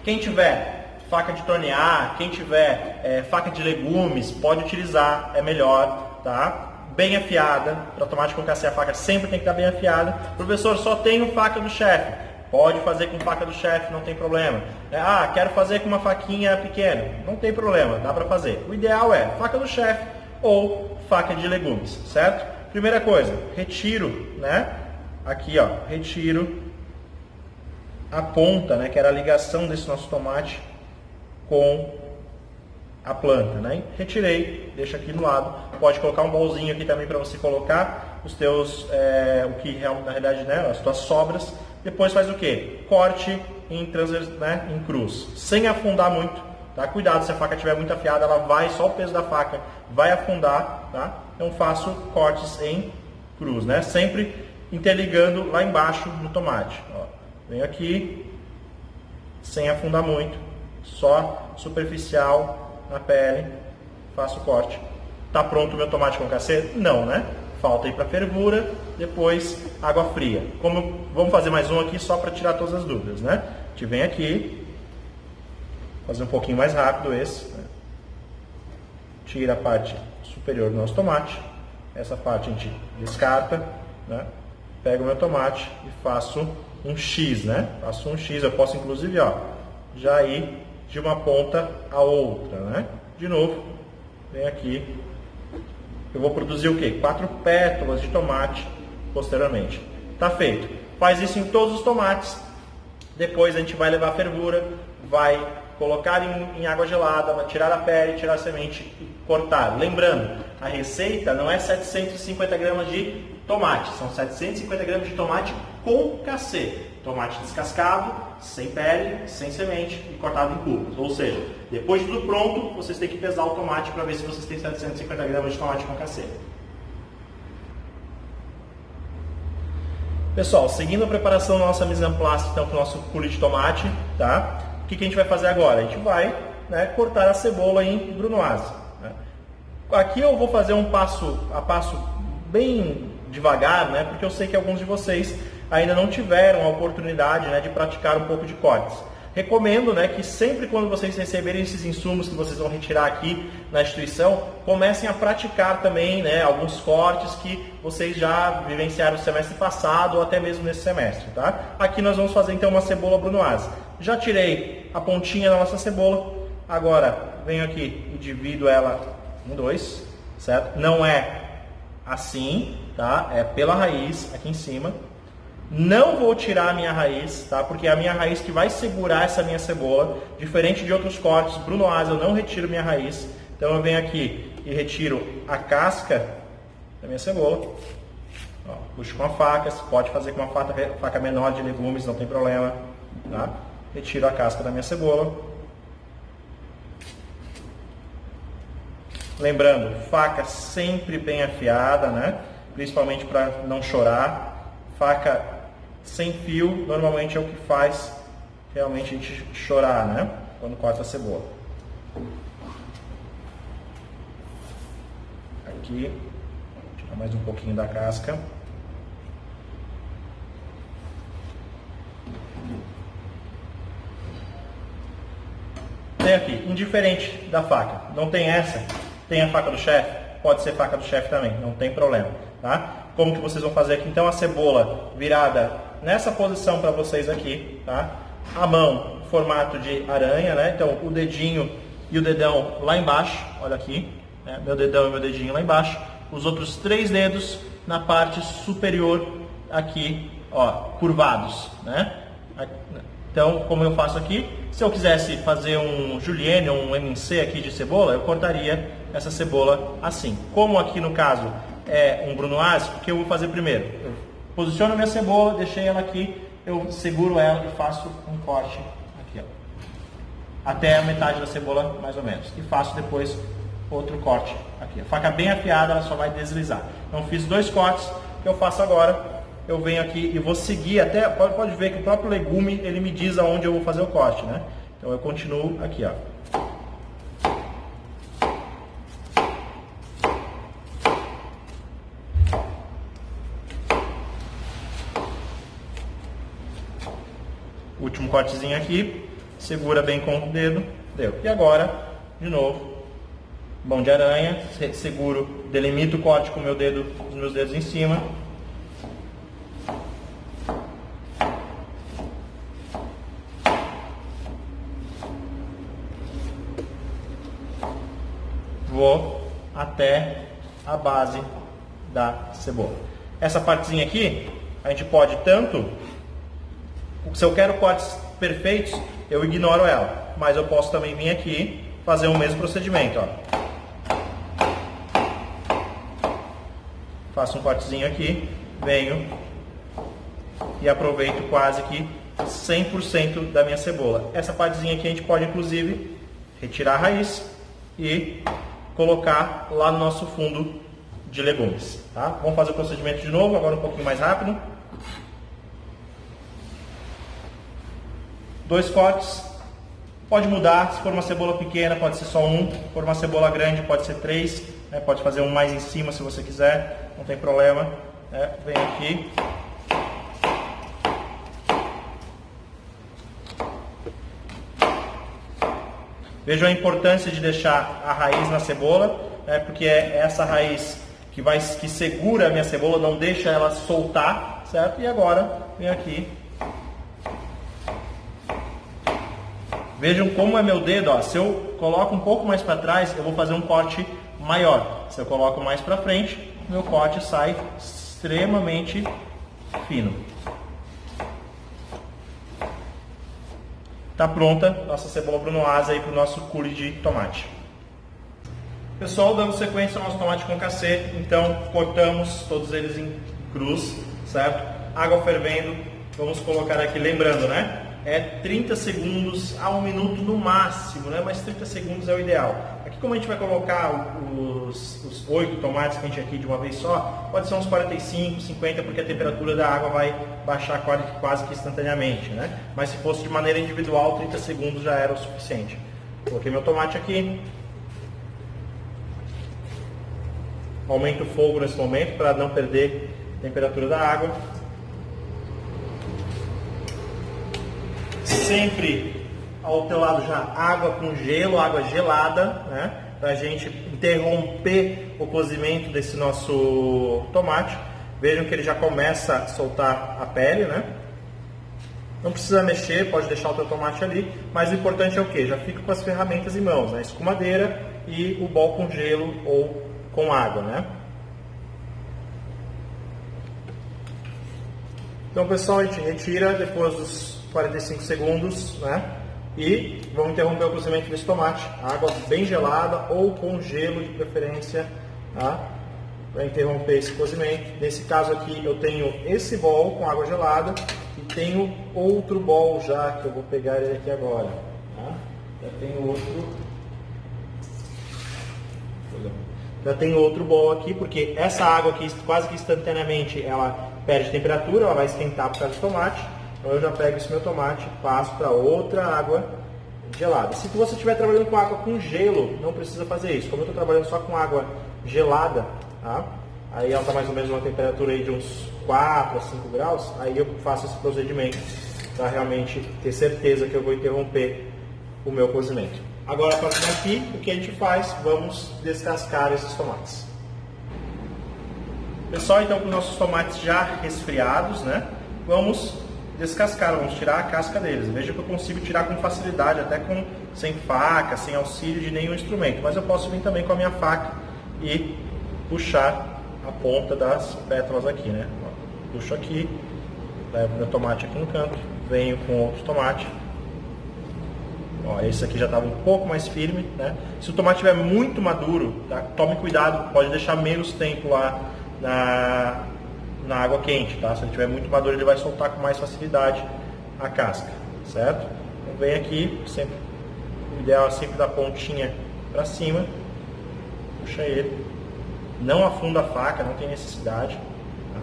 Quem tiver faca de tornear, quem tiver faca de legumes, pode utilizar, é melhor, tá? Bem afiada, para tomate concassê a faca sempre tem que estar bem afiada. Professor, só tenho faca do chefe. Pode fazer com faca do chefe, não tem problema. Quero fazer com uma faquinha pequena. Não tem problema, dá para fazer. O ideal é faca do chefe ou faca de legumes, certo? Primeira coisa, retiro, né? Aqui, ó, retiro a ponta, né? Que era a ligação desse nosso tomate com a planta, né? Retirei, deixa aqui do lado. Pode colocar um bolzinho aqui também para você colocar os teus, o que na realidade, né? As tuas sobras. Depois faz o que? Corte em cruz, sem afundar muito, tá? Cuidado, se a faca estiver muito afiada, ela vai, só o peso da faca vai afundar, tá? Então faço cortes em cruz, né? Sempre interligando lá embaixo no tomate. Ó, venho aqui, sem afundar muito, só superficial na pele, faço o corte. Tá pronto o meu tomate concassê? Não, né? Falta ir para fervura, depois água fria. Vamos fazer mais um aqui só para tirar todas as dúvidas, né? A gente vem aqui, fazer um pouquinho mais rápido esse, né? Tira a parte superior do nosso tomate, essa parte a gente descarta, né? Pego o meu tomate e faço um X, né? Faço um X, eu posso inclusive, ó, já ir de uma ponta a outra, né? De novo, vem aqui. Eu vou produzir o quê? 4 pétalas de tomate posteriormente. Tá feito. Faz isso em todos os tomates. Depois a gente vai levar a fervura, vai colocar em água gelada, vai tirar a pele, tirar a semente e cortar. Lembrando, a receita não é 750 gramas de tomate, são 750 gramas de tomate concassê. Tomate descascado, sem pele, sem semente e cortado em cubos. Ou seja, depois de tudo pronto, vocês têm que pesar o tomate para ver se vocês têm 750 gramas de tomate concassê. Pessoal, seguindo a preparação da nossa mise en place, então, com o nosso coulis de tomate, tá? O que a gente vai fazer agora? A gente vai, né, cortar a cebola em brunoise. Né? Aqui eu vou fazer um passo a passo bem devagar, né, porque eu sei que alguns de vocês ainda não tiveram a oportunidade, né, de praticar um pouco de cortes. Recomendo, né, que sempre quando vocês receberem esses insumos que vocês vão retirar aqui na instituição, comecem a praticar também, né, alguns cortes que vocês já vivenciaram no semestre passado ou até mesmo nesse semestre, tá? Aqui nós vamos fazer então uma cebola brunoise. Já tirei a pontinha da nossa cebola, agora venho aqui e divido ela em dois, certo? Não é assim, tá? É pela raiz aqui em cima. Não vou tirar a minha raiz, tá? Porque é a minha raiz que vai segurar essa minha cebola. Diferente de outros cortes, brunoise, eu não retiro minha raiz. Então eu venho aqui e retiro a casca da minha cebola. Ó, puxo com a faca, você pode fazer com uma faca menor de legumes, não tem problema, tá? Retiro a casca da minha cebola. Lembrando, faca sempre bem afiada, né? Principalmente para não chorar. Faca sem fio, normalmente é o que faz realmente a gente chorar, né? Quando corta a cebola. Aqui, vou tirar mais um pouquinho da casca. Tem aqui, indiferente da faca. Não tem essa, tem a faca do chefe, pode ser faca do chefe também, não tem problema, tá? Como que vocês vão fazer aqui? Então a cebola virada nessa posição para vocês aqui, tá? A mão, formato de aranha, né? Então o dedinho e o dedão lá embaixo, olha aqui, né? Meu dedão e meu dedinho lá embaixo. Os outros 3 dedos na parte superior aqui, ó, curvados, né? Então, como eu faço aqui, se eu quisesse fazer um julienne ou um MNC aqui de cebola, eu cortaria essa cebola assim. Como aqui no caso é um brunoise, o que eu vou fazer primeiro? Eu posiciono a minha cebola, deixei ela aqui, eu seguro ela e faço um corte aqui, ó, até a metade da cebola mais ou menos. E faço depois outro corte aqui. A faca bem afiada, ela só vai deslizar. Então fiz 2 cortes, o que eu faço agora? Eu venho aqui e vou seguir até, pode ver que o próprio legume, ele me diz aonde eu vou fazer o corte, né? Então eu continuo aqui, ó. Último cortezinho aqui, segura bem com o dedo, deu. E agora, de novo, mão de aranha, seguro, delimito o corte com o meu dedo, os meus dedos em cima. Vou até a base da cebola. Essa partezinha aqui, a gente pode tanto, se eu quero cortes perfeitos, eu ignoro ela, mas eu posso também vir aqui fazer o mesmo procedimento, ó. Faço um cortezinho aqui, venho e aproveito quase que 100% da minha cebola. Essa partezinha aqui a gente pode inclusive retirar a raiz e colocar lá no nosso fundo de legumes, tá? Vamos fazer o procedimento de novo, agora um pouquinho mais rápido. 2 cortes, pode mudar, se for uma cebola pequena pode ser só um, se for uma cebola grande pode ser 3, né? Pode fazer um mais em cima se você quiser, não tem problema, né? Vem aqui. Vejam a importância de deixar a raiz na cebola, né? Porque é essa raiz que segura a minha cebola, não deixa ela soltar, certo? E agora, vem aqui. Vejam como é meu dedo, ó. Se eu coloco um pouco mais para trás, eu vou fazer um corte maior. Se eu coloco mais para frente, meu corte sai extremamente fino. Está pronta nossa cebola brunoise aí para o nosso coulis de tomate. Pessoal, dando sequência ao nosso tomate concassê, então cortamos todos eles em cruz, certo? Água fervendo, vamos colocar aqui, lembrando, né? É 30 segundos a 1 minuto no máximo, né? Mas 30 segundos é o ideal. Aqui, como a gente vai colocar os 8 tomates que a gente aqui de uma vez só, pode ser uns 45, 50, porque a temperatura da água vai baixar quase que instantaneamente, né? Mas se fosse de maneira individual, 30 segundos já era o suficiente. Coloquei meu tomate aqui. Aumento o fogo nesse momento para não perder a temperatura da água. Sempre ao teu lado já água com gelo, água gelada, né? Para a gente interromper o cozimento desse nosso tomate. Vejam que ele já começa a soltar a pele, né? Não precisa mexer, pode deixar o teu tomate ali, mas o importante é o que? Já fica com as ferramentas em mãos, né? Escumadeira e o bol com gelo ou com água, né? Então, pessoal, a gente retira depois dos 45 segundos, né? E vamos interromper o cozimento desse tomate. Água bem gelada ou com gelo de preferência, tá? Para interromper esse cozimento. Nesse caso aqui eu tenho esse bol com água gelada e tenho outro bol já, que eu vou pegar ele aqui agora. Tá? Já tenho outro bol aqui, porque essa água aqui quase que instantaneamente ela perde temperatura, ela vai esquentar por causa do tomate. Então eu já pego esse meu tomate e passo para outra água gelada. Se você estiver trabalhando com água com gelo, não precisa fazer isso. Como eu estou trabalhando só com água gelada, tá? Aí ela está mais ou menos uma temperatura aí de uns 4 a 5 graus, aí eu faço esse procedimento para realmente ter certeza que eu vou interromper o meu cozimento. Agora, a partir daqui, o que a gente faz? Vamos descascar esses tomates. Pessoal, então com os nossos tomates já resfriados, né? Vamos descascar, vamos tirar a casca deles. Veja que eu consigo tirar com facilidade, até sem faca, sem auxílio de nenhum instrumento. Mas eu posso vir também com a minha faca e puxar a ponta das pétalas aqui, né? Puxo aqui, levo meu tomate aqui no canto, venho com outro tomate. Ó, esse aqui já estava um pouco mais firme, né? Se o tomate estiver muito maduro, tá? Tome cuidado, pode deixar menos tempo lá na água quente, tá? Se ele estiver muito maduro, ele vai soltar com mais facilidade a casca, certo? Então vem aqui, sempre, o ideal é sempre dar a pontinha para cima, puxa ele, não afunda a faca, não tem necessidade, tá?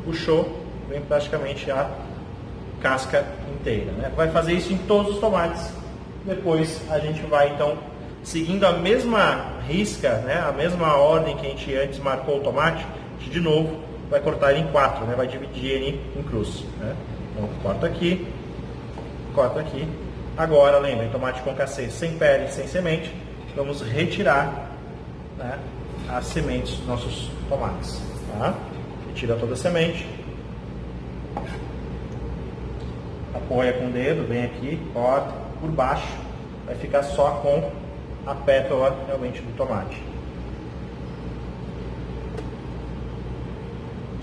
Puxou, vem praticamente a casca inteira, né? Vai fazer isso em todos os tomates. Depois a gente vai então seguindo a mesma risca, né? A mesma ordem que a gente antes marcou o tomate, a gente de novo vai cortar ele em 4, né? Vai dividir ele em cruz, né? Então corta aqui, corta aqui. Agora lembrem, tomate concassê sem pele, sem semente, vamos retirar, né, as sementes dos nossos tomates, tá? Retira toda a semente. Apoia com o dedo, vem aqui, corta por baixo, vai ficar só com a pétala realmente do tomate.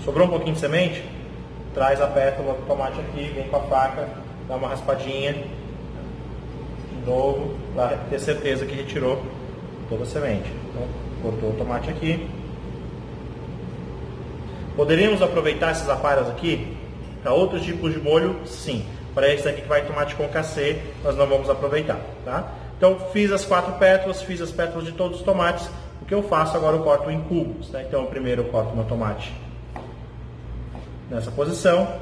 Sobrou um pouquinho de semente? Traz a pétala do tomate aqui, vem com a faca, dá uma raspadinha, de novo, para ter certeza que retirou toda a semente. Então, cortou o tomate aqui. Poderíamos aproveitar essas aparas aqui para outros tipos de molho? Sim. Para esse aqui que vai tomate concassê, nós não vamos aproveitar, tá? Então, fiz as 4 pétalas, fiz as pétalas de todos os tomates. O que eu faço agora, eu corto em cubos, tá? Então, primeiro eu corto meu tomate nessa posição,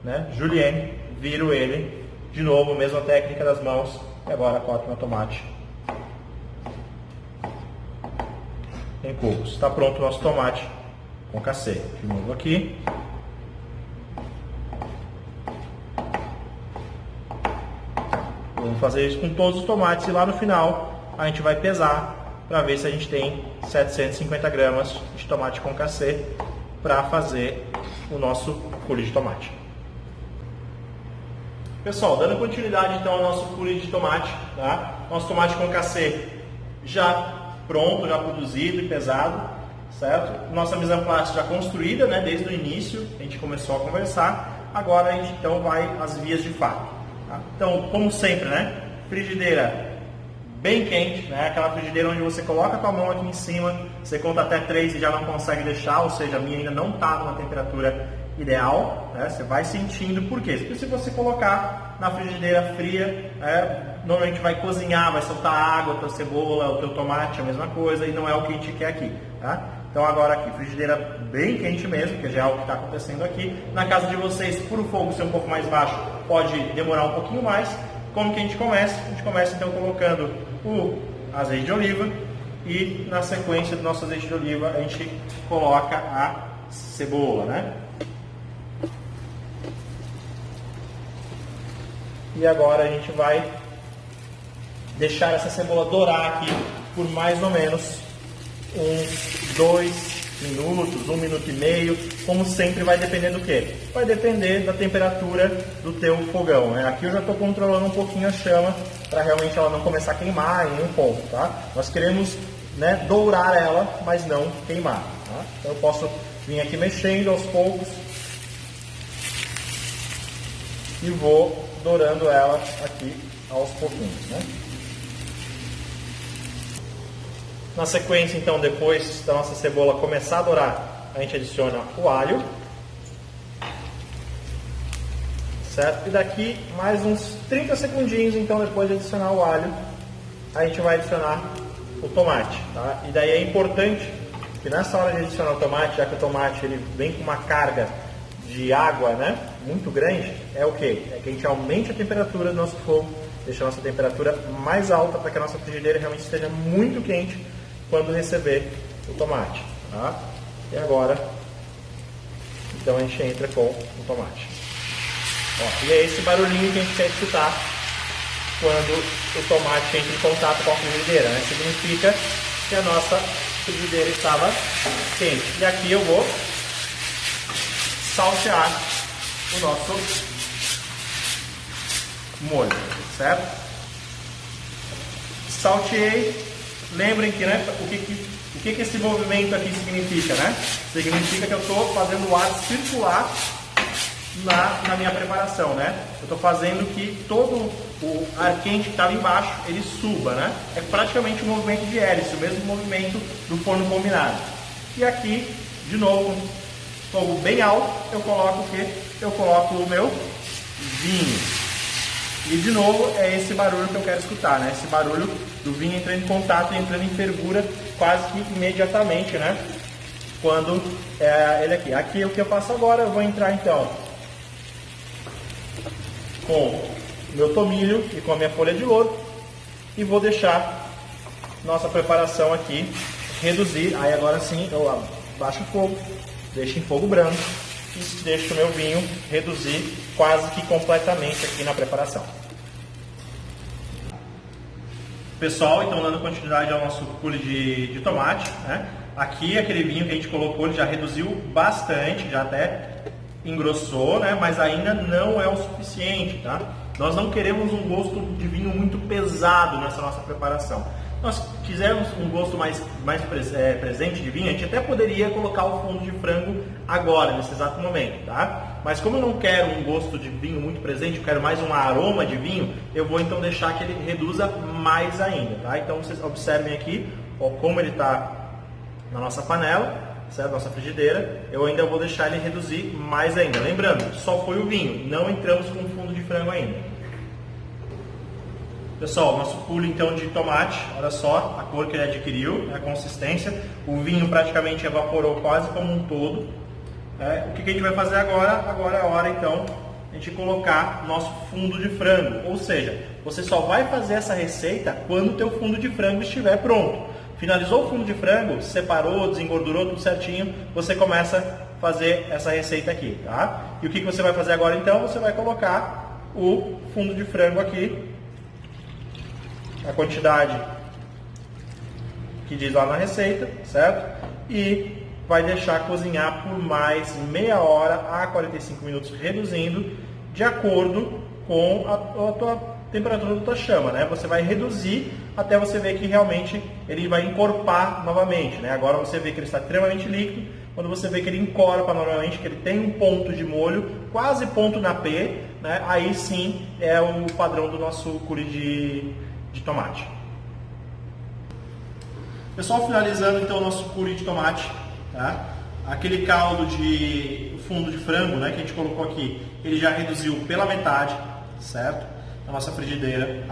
né? Julienne, viro ele, de novo, mesma técnica das mãos, e agora corto meu tomate em cubos. Está pronto o nosso tomate concassê. De novo aqui. Vamos fazer isso com todos os tomates e lá no final a gente vai pesar para ver se a gente tem 750 gramas de tomate concassê para fazer o nosso coulis de tomate. Pessoal, dando continuidade então ao nosso coulis de tomate, tá? Nosso tomate concassê já pronto, já produzido e pesado, certo? Nossa mise en place já construída, né? Desde o início a gente começou a conversar. Agora a gente então vai às vias de fato. Tá? Então, como sempre, né? Frigideira bem quente, né? Aquela frigideira onde você coloca a tua mão aqui em cima, você conta até 3 e já não consegue deixar, ou seja, a minha ainda não está numa temperatura ideal, né? Você vai sentindo, por quê? Porque se você colocar na frigideira fria, normalmente vai cozinhar, vai soltar água, a tua cebola, o teu tomate, a mesma coisa, e não é o que a gente quer aqui, tá? Então agora aqui, frigideira bem quente mesmo, que já é o que está acontecendo aqui. Na casa de vocês, por o fogo ser um pouco mais baixo, pode demorar um pouquinho mais. Como que a gente começa? A gente começa então colocando o azeite de oliva e na sequência do nosso azeite de oliva a gente coloca a cebola, né? E agora a gente vai deixar essa cebola dourar aqui por mais ou menos uns 2 minutos, 1 minuto e meio, como sempre vai depender do quê? Vai depender da temperatura do teu fogão, né? Aqui eu já estou controlando um pouquinho a chama para realmente ela não começar a queimar em nenhum ponto, tá? Nós queremos, né, dourar ela, mas não queimar, tá? Então eu posso vir aqui mexendo aos poucos e vou dourando ela aqui aos pouquinhos, né? Na sequência, então, depois da nossa cebola começar a dourar, a gente adiciona o alho, certo? E daqui mais uns 30 segundinhos, então, depois de adicionar o alho, a gente vai adicionar o tomate, tá? E daí é importante que nessa hora de adicionar o tomate, já que o tomate ele vem com uma carga de água, né, muito grande, é o que? É que a gente aumente a temperatura do nosso fogo, deixa a nossa temperatura mais alta para que a nossa frigideira realmente esteja muito quente quando receber o tomate, tá? E agora, então a gente entra com o tomate. Ó, e é esse barulhinho que a gente quer escutar quando o tomate entra em contato com a frigideira, né? Significa que a nossa frigideira estava quente. E aqui eu vou saltear o nosso molho, certo? Salteei. Lembrem que, né, o que esse movimento aqui significa, né? Significa que eu estou fazendo o ar circular na minha preparação, né? Eu estou fazendo que todo o ar quente que estava embaixo, ele suba, né? É praticamente um movimento de hélice, o mesmo movimento do forno combinado. E aqui, de novo, fogo bem alto, eu coloco o quê? Eu coloco o meu vinho. E de novo é esse barulho que eu quero escutar, né? Esse barulho do vinho entrando em contato e entrando em fervura quase que imediatamente, né? Quando ele aqui. Aqui o que eu faço agora, eu vou entrar então com o meu tomilho e com a minha folha de louro e vou deixar nossa preparação aqui reduzir. Aí agora sim eu baixo o fogo, deixo em fogo branco e deixo o meu vinho reduzir quase que completamente aqui na preparação. Pessoal, então dando continuidade ao nosso purê de tomate, né? Aqui aquele vinho que a gente colocou, ele já reduziu bastante, já até engrossou, né? Mas ainda não é o suficiente, tá? Nós não queremos um gosto de vinho muito pesado nessa nossa preparação. Nós quisermos um gosto mais presente de vinho, a gente até poderia colocar o fundo de frango agora, nesse exato momento, tá? Mas como eu não quero um gosto de vinho muito presente, eu quero mais um aroma de vinho, eu vou então deixar que ele reduza mais ainda, tá? Então vocês observem aqui, ó, como ele está na nossa panela, certo? Nossa frigideira, eu ainda vou deixar ele reduzir mais ainda. Lembrando, só foi o vinho, não entramos com o fundo de frango ainda. Pessoal, nosso purê então de tomate, olha só a cor que ele adquiriu, a consistência, o vinho praticamente evaporou quase como um todo. O que a gente vai fazer agora? Agora é a hora então a gente colocar nosso fundo de frango, ou seja, você só vai fazer essa receita quando o teu fundo de frango estiver pronto. Finalizou o fundo de frango, separou, desengordurou tudo certinho, você começa a fazer essa receita aqui, tá? E o que você vai fazer agora então? Você vai colocar o fundo de frango aqui, a quantidade que diz lá na receita, certo? E vai deixar cozinhar por mais meia hora a 45 minutos, reduzindo de acordo com a tua temperatura da tua chama, né? Você vai reduzir até você ver que realmente ele vai encorpar novamente, né? Agora você vê que ele está extremamente líquido. Quando você vê que ele encorpa novamente, que ele tem um ponto de molho, quase ponto na P, né? Aí sim é o padrão do nosso purê de tomate. Pessoal, finalizando então o nosso purê de tomate, tá? Aquele caldo de fundo de frango, né, que a gente colocou aqui, ele já reduziu pela metade, certo? Na nossa frigideira.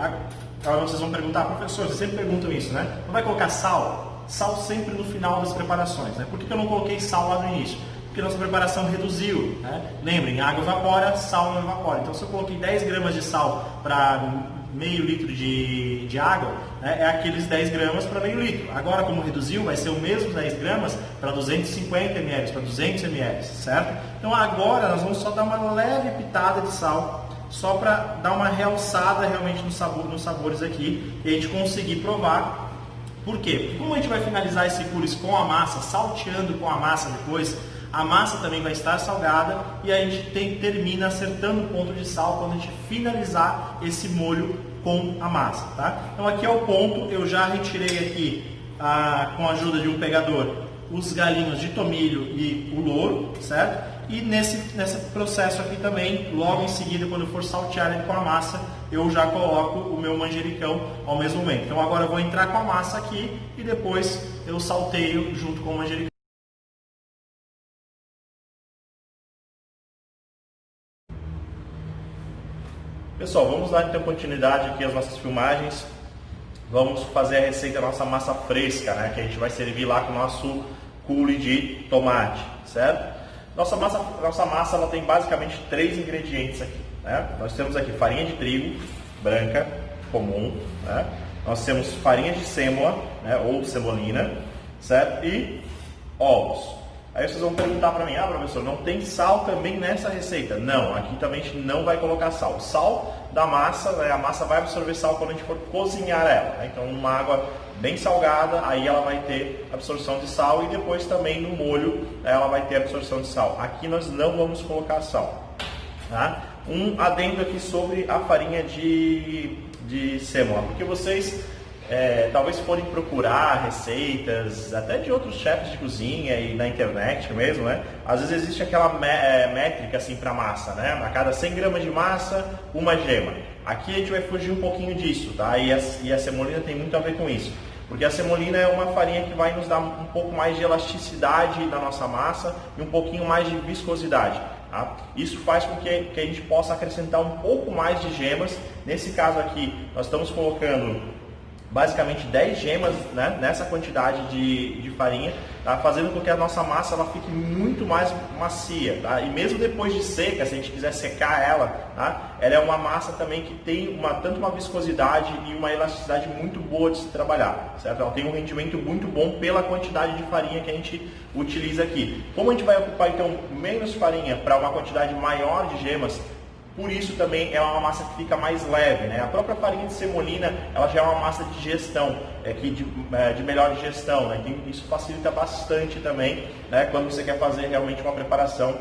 Agora vocês vão perguntar, professor, vocês sempre perguntam isso, né? Não vai colocar sal? Sal sempre no final das preparações, né? Por que eu não coloquei sal lá no início? Porque nossa preparação reduziu, né? Lembrem, água evapora, sal não evapora. Então se eu coloquei 10 gramas de sal para meio litro de água, né, é aqueles 10 gramas para meio litro. Agora, como reduziu, vai ser o mesmo 10 gramas para 250 ml, para 200 ml, certo? Então agora nós vamos só dar uma leve pitada de sal só para dar uma realçada realmente nos sabores aqui e a gente conseguir provar. Por quê? Porque como a gente vai finalizar esse coulis com a massa, salteando com a massa depois, a massa também vai estar salgada e a gente termina acertando o ponto de sal quando a gente finalizar esse molho com a massa, tá? Então aqui é o ponto, eu já retirei aqui com a ajuda de um pegador os galinhos de tomilho e o louro, certo? E nesse processo aqui também, logo em seguida, quando eu for saltear ele com a massa, eu já coloco o meu manjericão ao mesmo momento. Então agora eu vou entrar com a massa aqui e depois eu salteio junto com o manjericão. Pessoal, vamos dar então continuidade aqui às nossas filmagens. Vamos fazer a receita da nossa massa fresca, né? Que a gente vai servir lá com o nosso coulis de tomate, certo? Nossa massa ela tem basicamente 3 ingredientes aqui, né? Nós temos aqui farinha de trigo branca, comum, né? Nós temos farinha de sêmola, né? Ou semolina, certo? E ovos. Aí vocês vão perguntar para mim, professor, não tem sal também nessa receita? Não, aqui também a gente não vai colocar sal. O sal da massa, né, a massa vai absorver sal quando a gente for cozinhar ela, né? Então uma água bem salgada, aí ela vai ter absorção de sal e depois também no molho ela vai ter absorção de sal. Aqui nós não vamos colocar sal, tá? Um adendo aqui sobre a farinha de sêmola, porque vocês talvez forem procurar receitas até de outros chefes de cozinha e na internet mesmo, né? Às vezes existe aquela métrica assim para massa, né? A cada 100 gramas de massa, uma gema. Aqui a gente vai fugir um pouquinho disso, tá? E a semolina tem muito a ver com isso, porque a semolina é uma farinha que vai nos dar um pouco mais de elasticidade na nossa massa e um pouquinho mais de viscosidade. Tá? Isso faz com que a gente possa acrescentar um pouco mais de gemas. Nesse caso aqui, nós estamos colocando basicamente 10 gemas, né, nessa quantidade de farinha, tá? Fazendo com que a nossa massa ela fique muito mais macia, tá? E mesmo depois de seca, se a gente quiser secar ela, tá? Ela é uma massa também que tem tanto uma viscosidade e uma elasticidade muito boa de se trabalhar, certo? Ela tem um rendimento muito bom pela quantidade de farinha que a gente utiliza aqui. Como a gente vai ocupar então menos farinha para uma quantidade maior de gemas, por isso também é uma massa que fica mais leve, né? A própria farinha de semolina, ela já é uma massa de digestão, de melhor digestão, né? Então, isso facilita bastante também, né? Quando você quer fazer realmente uma preparação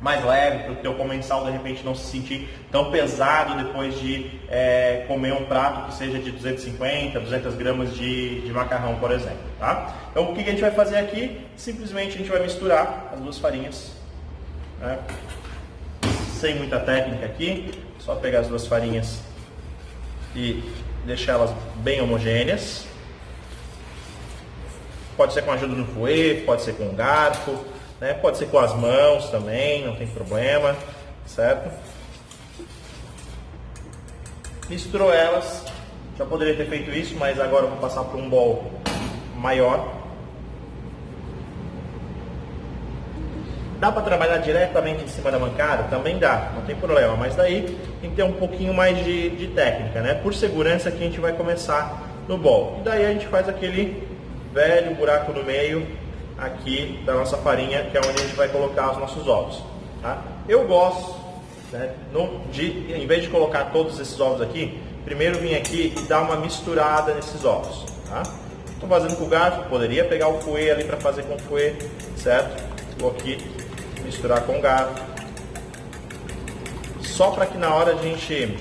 mais leve, para o teu comensal de repente não se sentir tão pesado depois de comer um prato que seja de 250, 200 gramas de macarrão, por exemplo, tá? Então o que a gente vai fazer aqui? Simplesmente a gente vai misturar as duas farinhas, né? Sem muita técnica aqui, só pegar as duas farinhas e deixar elas bem homogêneas. Pode ser com a ajuda do fouet, pode ser com um garfo, né? Pode ser com as mãos também, não tem problema, certo? Misturou elas, já poderia ter feito isso, mas agora eu vou passar para um bowl maior. Dá para trabalhar diretamente em cima da bancada? Também dá, não tem problema, mas daí tem que ter um pouquinho mais de técnica, né? Por segurança que a gente vai começar no bowl. E daí a gente faz aquele velho buraco no meio aqui da nossa farinha, que é onde a gente vai colocar os nossos ovos, tá? Eu gosto, né, em vez de colocar todos esses ovos aqui, primeiro vim aqui e dar uma misturada nesses ovos, tá? Estou fazendo com o garfo, poderia pegar o fouet ali para fazer com o fouet, certo? Vou aqui misturar com o garfo, só para que na hora de a gente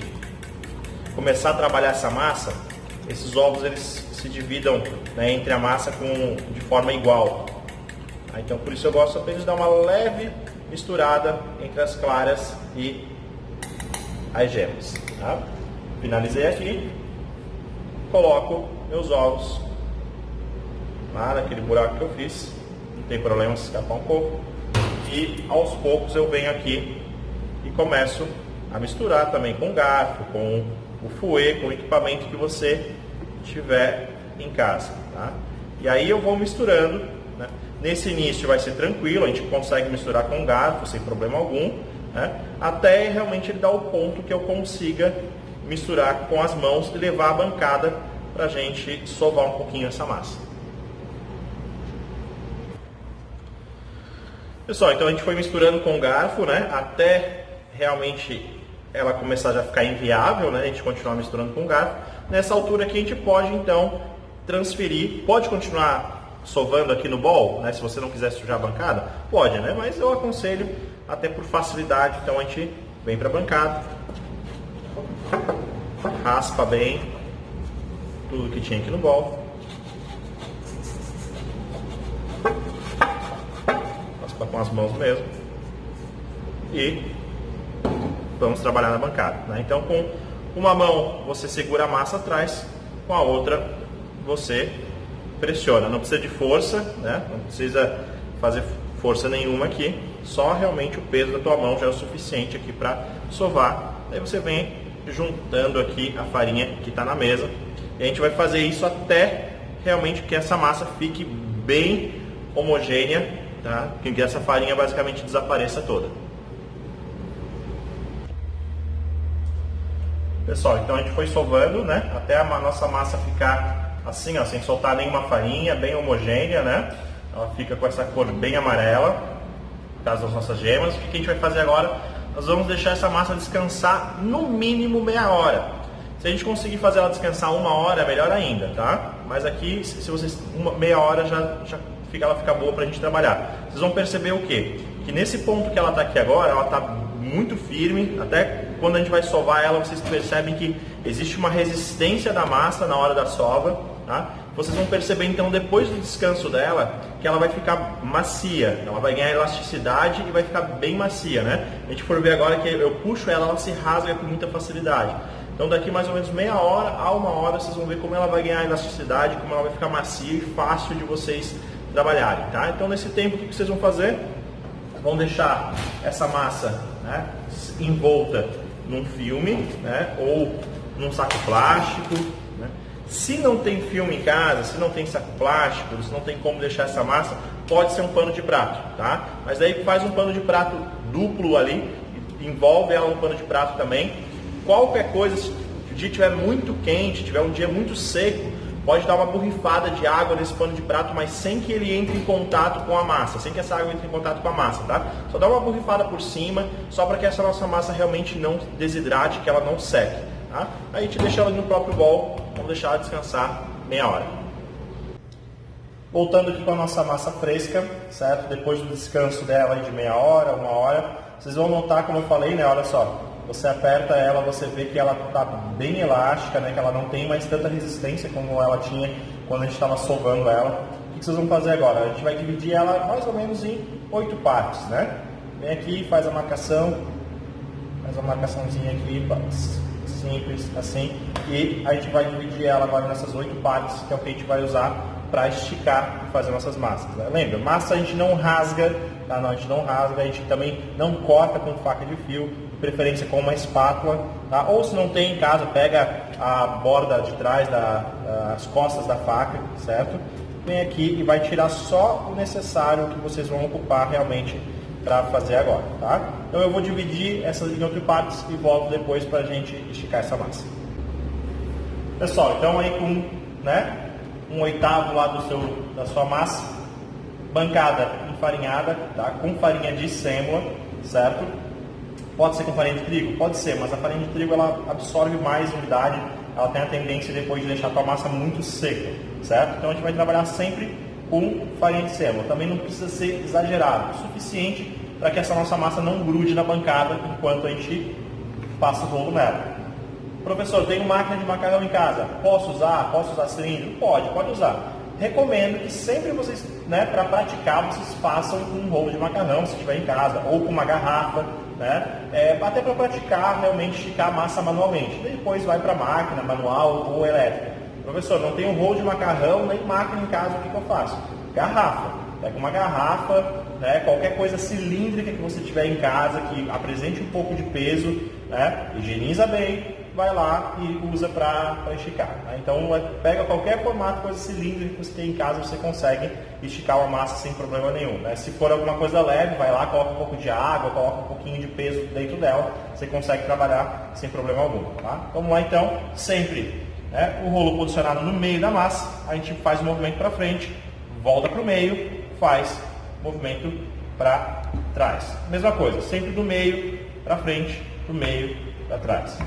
começar a trabalhar essa massa, esses ovos eles se dividam, né, entre a massa de forma igual. Então por isso eu gosto apenas de dar uma leve misturada entre as claras e as gemas, tá? Finalizei aqui, coloco meus ovos lá naquele buraco que eu fiz, não tem problema se escapar um pouco. E aos poucos eu venho aqui e começo a misturar também com o garfo, com o fouet, com o equipamento que você tiver em casa, tá? E aí eu vou misturando, né? Nesse início vai ser tranquilo, a gente consegue misturar com o garfo sem problema algum, né? Até realmente ele dar o ponto que eu consiga misturar com as mãos e levar a bancada para a gente sovar um pouquinho essa massa. Pessoal, então a gente foi misturando com o garfo, né, até realmente ela começar já a ficar inviável, né, a gente continuar misturando com o garfo, nessa altura aqui a gente pode então transferir, pode continuar sovando aqui no bowl, né, se você não quiser sujar a bancada, pode, né, mas eu aconselho até por facilidade, então a gente vem para a bancada, raspa bem tudo que tinha aqui no bowl, raspa com as mãos mesmo e vamos trabalhar na bancada, né? Então com uma mão você segura a massa atrás, com a outra você pressiona, não precisa de força, né? Não precisa fazer força nenhuma aqui, só realmente o peso da tua mão já é o suficiente aqui para sovar. Aí você vem juntando aqui a farinha que está na mesa e a gente vai fazer isso até realmente que essa massa fique bem homogênea, tá? Que essa farinha basicamente desapareça toda. Pessoal, então a gente foi sovando, né, até a nossa massa ficar assim, ó, sem soltar nenhuma farinha, bem homogênea, né? Ela fica com essa cor bem amarela, por causa das nossas gemas. O que a gente vai fazer agora? Nós vamos deixar essa massa descansar no mínimo meia hora. Se a gente conseguir fazer ela descansar 1 hora, melhor ainda, tá? Mas aqui, se vocês meia hora ela fica boa pra gente trabalhar. Vocês vão perceber o quê? Que nesse ponto que ela tá aqui agora, ela tá muito firme, até quando a gente vai sovar ela, vocês percebem que existe uma resistência da massa na hora da sova, tá? Vocês vão perceber então depois do descanso dela, que ela vai ficar macia, ela vai ganhar elasticidade e vai ficar bem macia, né? A gente for ver agora que eu puxo ela, ela se rasga com muita facilidade. Então daqui mais ou menos meia hora a 1 hora, vocês vão ver como ela vai ganhar elasticidade, como ela vai ficar macia e fácil de vocês trabalharem, tá? Então nesse tempo o que vocês vão fazer? Vão deixar essa massa, né, envolta num filme, né, ou num saco plástico, né. Se não tem filme em casa, se não tem saco plástico, se não tem como deixar essa massa, pode ser um pano de prato, tá? Mas daí faz um pano de prato duplo ali, envolve ela no pano de prato também. Qualquer coisa, se o dia estiver muito quente, tiver um dia muito seco, pode dar uma borrifada de água nesse pano de prato, mas sem que ele entre em contato com a massa, sem que essa água entre em contato com a massa, tá? Só dá uma borrifada por cima, só para que essa nossa massa realmente não desidrate, que ela não seque, tá? Aí a gente deixa ela no próprio bowl, vamos deixar ela descansar meia hora. Voltando aqui com a nossa massa fresca, certo? Depois do descanso dela de meia hora, 1 hora, vocês vão notar, como eu falei, né? Olha só. Você aperta ela, você vê que ela está bem elástica, né? Que ela não tem mais tanta resistência como ela tinha quando a gente estava sovando ela. O que vocês vão fazer agora? A gente vai dividir ela mais ou menos em 8 partes, né? Vem aqui, faz a marcação, faz uma marcaçãozinha aqui, simples, assim. E a gente vai dividir ela agora nessas 8 partes, que é o que a gente vai usar para esticar e fazer nossas massas, né? Lembra, massa a gente não rasga, tá? Não, a gente não rasga, a gente também não corta com faca de fio, de preferência com uma espátula, tá? Ou se não tem em casa, pega a borda de trás, as costas da faca, certo? Vem aqui e vai tirar só o necessário que vocês vão ocupar realmente para fazer agora, tá? Então eu vou dividir essas em 8 partes e volto depois para a gente esticar essa massa. Pessoal, então aí com, né, 1/8 lá da sua massa, bancada enfarinhada, tá? Com farinha de sêmola, certo? Pode ser com farinha de trigo? Pode ser, mas a farinha de trigo ela absorve mais umidade, ela tem a tendência depois de deixar a tua massa muito seca, certo? Então a gente vai trabalhar sempre com farinha de sêmola. Também não precisa ser exagerado, o suficiente para que essa nossa massa não grude na bancada enquanto a gente passa o rolo nela. Professor, tenho máquina de macarrão em casa, posso usar? Posso usar cilindro? Pode usar. Recomendo que sempre vocês, né, para praticar, vocês façam com um rolo de macarrão, se estiver em casa, ou com uma garrafa, né, até para praticar realmente esticar a massa manualmente. Depois vai para a máquina, manual ou elétrica. Professor, não tenho rolo de macarrão nem máquina em casa, o que eu faço? Garrafa. Pega uma garrafa, né, qualquer coisa cilíndrica que você tiver em casa, que apresente um pouco de peso, né, higieniza bem, vai lá e usa para esticar. Tá? Então pega qualquer formato, coisa cilíndrica que você tem em casa, você consegue esticar uma massa sem problema nenhum. Né? Se for alguma coisa leve, vai lá, coloca um pouco de água, coloca um pouquinho de peso dentro dela, você consegue trabalhar sem problema algum. Tá? Vamos lá então, sempre, né, o rolo posicionado no meio da massa, a gente faz o movimento para frente, volta para o meio, faz movimento para trás. Mesma coisa, sempre do meio para frente, do meio para trás.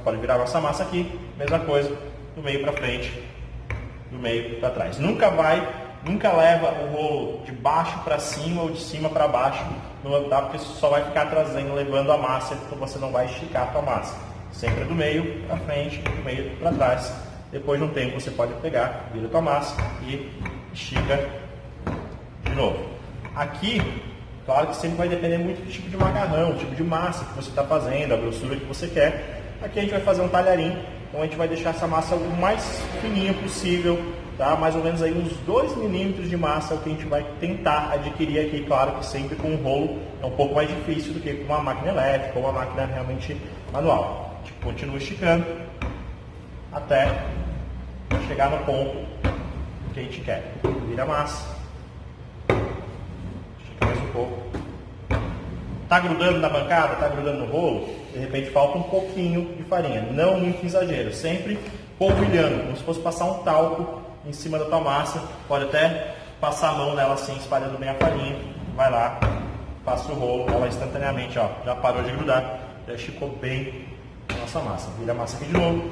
Pode virar a nossa massa aqui, mesma coisa, do meio para frente, do meio para trás. Nunca leva o rolo de baixo para cima ou de cima para baixo, não dá, porque só vai ficar trazendo, levando a massa, então você não vai esticar a sua massa. Sempre do meio para frente, do meio para trás. Depois de um tempo você pode pegar, vira a tua massa e estica de novo. Aqui, claro que sempre vai depender muito do tipo de macarrão, o tipo de massa que você está fazendo, a grossura que você quer. Aqui a gente vai fazer um talharim, então a gente vai deixar essa massa o mais fininha possível, tá? Mais ou menos aí uns 2 milímetros de massa é o que a gente vai tentar adquirir aqui. Claro que sempre com um rolo é um pouco mais difícil do que com uma máquina elétrica ou uma máquina realmente manual. A gente continua esticando até chegar no ponto que a gente quer. Vira a massa. Estica mais um pouco. Tá grudando na bancada? Tá grudando no rolo? De repente falta um pouquinho de farinha. Não muito exagero. Sempre polvilhando, como se fosse passar um talco em cima da tua massa. Pode até passar a mão nela assim, espalhando bem a farinha. Vai lá, passa o rolo, ela instantaneamente, ó, já parou de grudar. Já esticou bem a nossa massa. Vira a massa aqui de novo.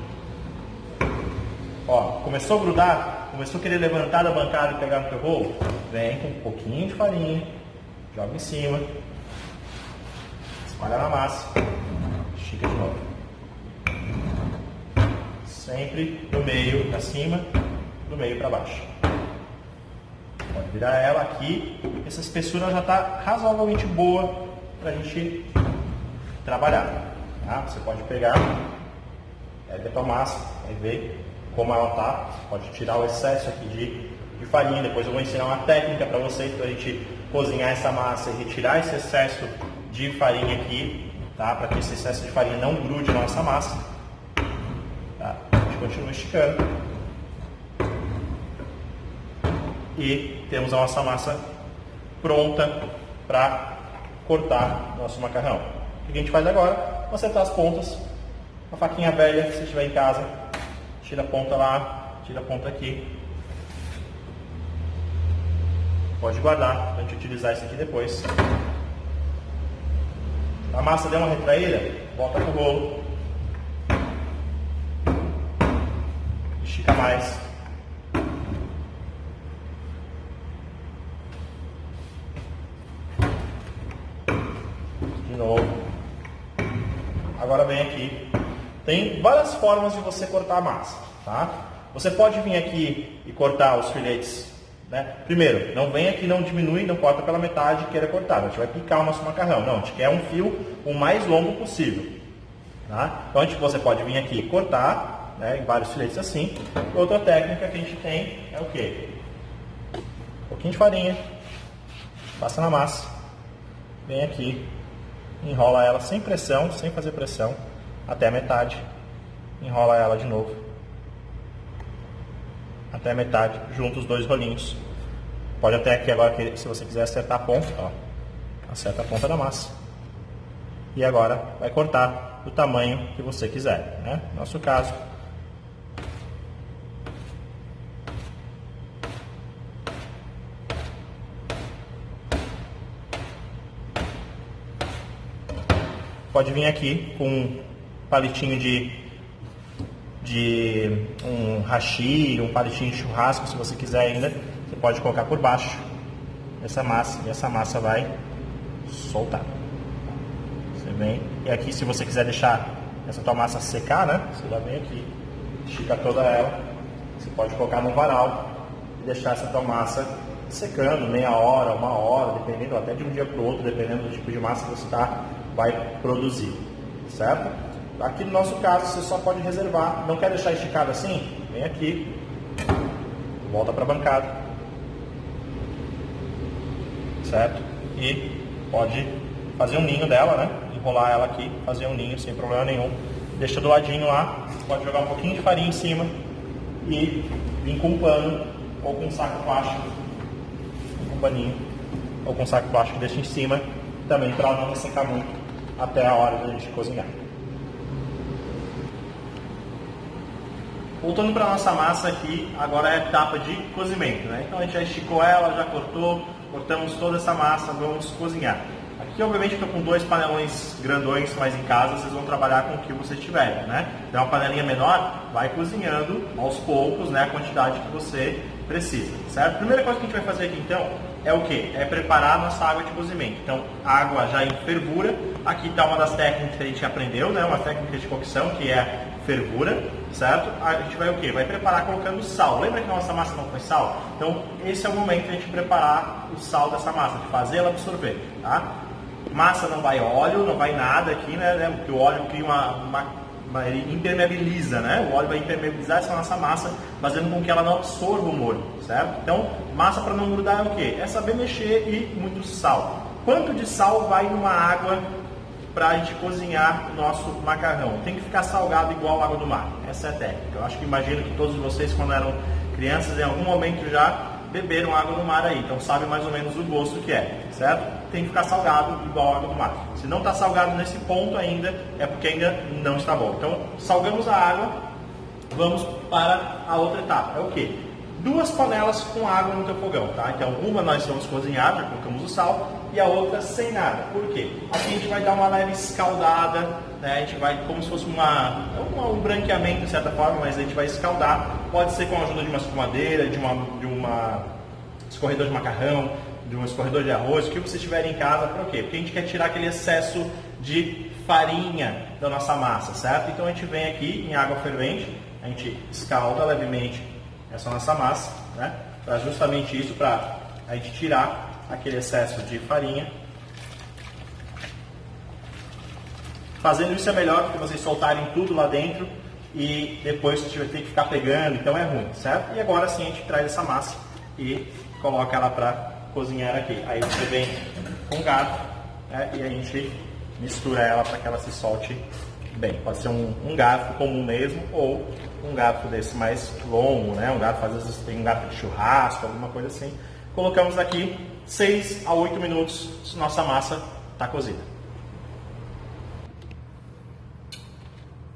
Ó, começou a grudar, começou a querer levantar da bancada e pegar no teu rolo, vem com um pouquinho de farinha, joga em cima, espalha na massa, estica de novo. Sempre do meio para cima, do meio para baixo. Pode virar ela aqui, essa espessura já está razoavelmente boa para a gente trabalhar. Tá? Você pode pegar, pega a tua massa, vai ver como ela tá, pode tirar o excesso aqui de farinha. Depois eu vou ensinar uma técnica para vocês, para a gente cozinhar essa massa e retirar esse excesso de farinha aqui, tá? Para que esse excesso de farinha não grude na nossa massa. Tá? A gente continua esticando. E temos a nossa massa pronta para cortar nosso macarrão. O que a gente faz agora? Acertar as pontas, uma faquinha velha, se estiver em casa. Tira a ponta lá, tira a ponta aqui. Pode guardar para a gente utilizar isso aqui depois. A massa deu uma retraída, volta pro rolo. Estica mais. De novo. Agora vem aqui. Tem várias formas de você cortar a massa, tá? Você pode vir aqui e cortar os filetes, né? Primeiro, não vem aqui, não diminui, não corta pela metade e queira cortar. A gente vai picar o nosso macarrão. Não, a gente quer um fio o mais longo possível, tá? Então você pode vir aqui e cortar, né, em vários filetes assim. Outra técnica que a gente tem é o quê? Um pouquinho de farinha, passa na massa, vem aqui, enrola ela sem pressão, sem fazer pressão, até a metade, enrola ela de novo, até a metade, junta os dois rolinhos. Pode até aqui agora, se você quiser acertar a ponta, ó, acerta a ponta da massa. E agora vai cortar do tamanho que você quiser, né? No nosso caso, pode vir aqui com um palitinho de um hashi, um palitinho de churrasco, se você quiser ainda, você pode colocar por baixo essa massa, e essa massa vai soltar. Você vem, e aqui se você quiser deixar essa tua massa secar, né, você já vem aqui, estica toda ela, você pode colocar no varal e deixar essa tua massa secando meia hora, uma hora, dependendo, até de um dia para o outro, dependendo do tipo de massa que você vai produzir, certo? Aqui no nosso caso, você só pode reservar. Não quer deixar esticado assim? Vem aqui, volta para a bancada, certo? E pode fazer um ninho dela, né? Enrolar ela aqui, fazer um ninho sem problema nenhum. Deixa do ladinho lá, pode jogar um pouquinho de farinha em cima e vir com um pano ou com um saco plástico, com um paninho, ou com um saco plástico que deixa em cima, também para ela não secar muito até a hora da gente cozinhar. Voltando para a nossa massa aqui, agora é a etapa de cozimento, né? Então a gente já esticou ela, já cortamos toda essa massa, vamos cozinhar. Aqui Aqui, obviamente, eu estou com 2 panelões grandões, mas em casa vocês vão trabalhar com o que vocês tiverem, né? Então, uma panelinha menor, vai cozinhando aos poucos, né, a quantidade que você precisa, certo? A primeira coisa que a gente vai fazer aqui, então, é o que? É preparar a nossa água de cozimento. Então, água já em fervura. Aqui está uma das técnicas que a gente aprendeu, né? Uma técnica de cocção, que é fervura, certo? A gente vai o quê? Vai preparar colocando sal. Lembra que a nossa massa não foi sal? Então, esse é o momento de a gente preparar o sal dessa massa, de fazer ela absorver, tá? Massa não vai óleo, não vai nada aqui, né? Porque o óleo cria ele impermeabiliza, né? O óleo vai impermeabilizar essa nossa massa, fazendo com que ela não absorva o molho, certo? Então, massa para não grudar é o quê? É saber mexer e muito sal. Quanto de sal vai numa água para a gente cozinhar o nosso macarrão? Tem que ficar salgado igual a água do mar. Essa é a técnica. Eu acho que imagino que todos vocês, quando eram crianças, em algum momento já beberam água do mar aí. Então, sabem mais ou menos o gosto que é, certo? Tem que ficar salgado igual a água do mar. Se não está salgado nesse ponto ainda, é porque ainda não está bom. Então, salgamos a água, vamos para a outra etapa. É o quê? 2 panelas com água no teu fogão, tá? Então, uma nós vamos cozinhar, já colocamos o sal, e a outra sem nada. Por quê? Aqui a gente vai dar uma leve escaldada, né? A gente vai, como se fosse um branqueamento de certa forma, mas a gente vai escaldar. Pode ser com a ajuda de uma escumadeira, de uma escorredor de macarrão, de um escorredor de arroz, o que vocês tiverem em casa. Por quê? Porque a gente quer tirar aquele excesso de farinha da nossa massa, certo? Então a gente vem aqui em água fervente, a gente escalda levemente essa nossa massa, né? Para justamente isso, para a gente tirar aquele excesso de farinha. Fazendo isso é melhor porque vocês soltarem tudo lá dentro e depois você vai ter que ficar pegando, então é ruim, certo? E agora sim a gente traz essa massa e coloca ela para cozinhar aqui. Aí você vem com um garfo, né? E a gente mistura ela para que ela se solte bem. Pode ser um garfo comum mesmo ou um garfo desse mais longo, né? Um garfo, às vezes tem um garfo de churrasco, alguma coisa assim. Colocamos aqui 6 a 8 minutos, nossa massa está cozida.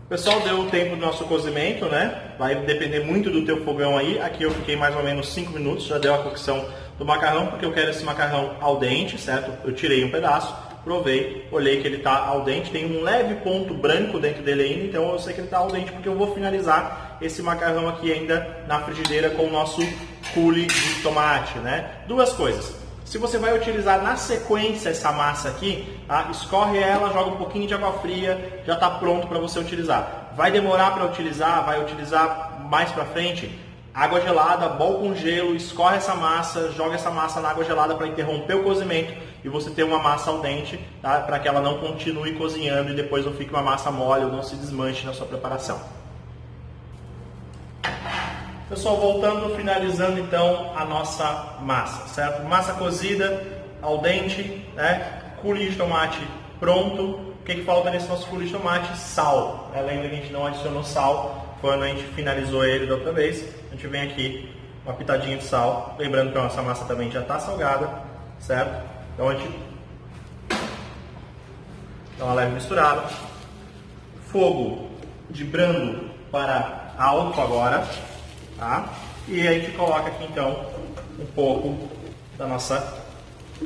Pessoal, deu o tempo do nosso cozimento, né? Vai depender muito do teu fogão aí. Aqui eu fiquei mais ou menos 5 minutos, já deu a cocção do macarrão, porque eu quero esse macarrão al dente, certo? Eu tirei um pedaço, provei, olhei que ele está al dente, tem um leve ponto branco dentro dele ainda, então eu sei que ele está al dente porque eu vou finalizar esse macarrão aqui ainda na frigideira com o nosso coulis de tomate, né? 2 coisas. Se você vai utilizar na sequência essa massa aqui, tá? Escorre ela, joga um pouquinho de água fria, já está pronto para você utilizar. Vai demorar para utilizar, vai utilizar mais para frente, água gelada, bol com gelo, escorre essa massa, joga essa massa na água gelada para interromper o cozimento e você ter uma massa al dente, tá? Para que ela não continue cozinhando e depois não fique uma massa mole ou não se desmanche na sua preparação. Pessoal, voltando, finalizando então a nossa massa, certo? Massa cozida, al dente, né? Coulis de tomate pronto. O que falta nesse nosso coulis de tomate? Sal. Lembra que a gente não adicionou sal quando a gente finalizou ele da outra vez. A gente vem aqui, uma pitadinha de sal. Lembrando que a nossa massa também já está salgada, certo? Então a gente dá uma leve misturada. Fogo de brando para alto agora. Tá? E aí a gente coloca aqui então um pouco da nossa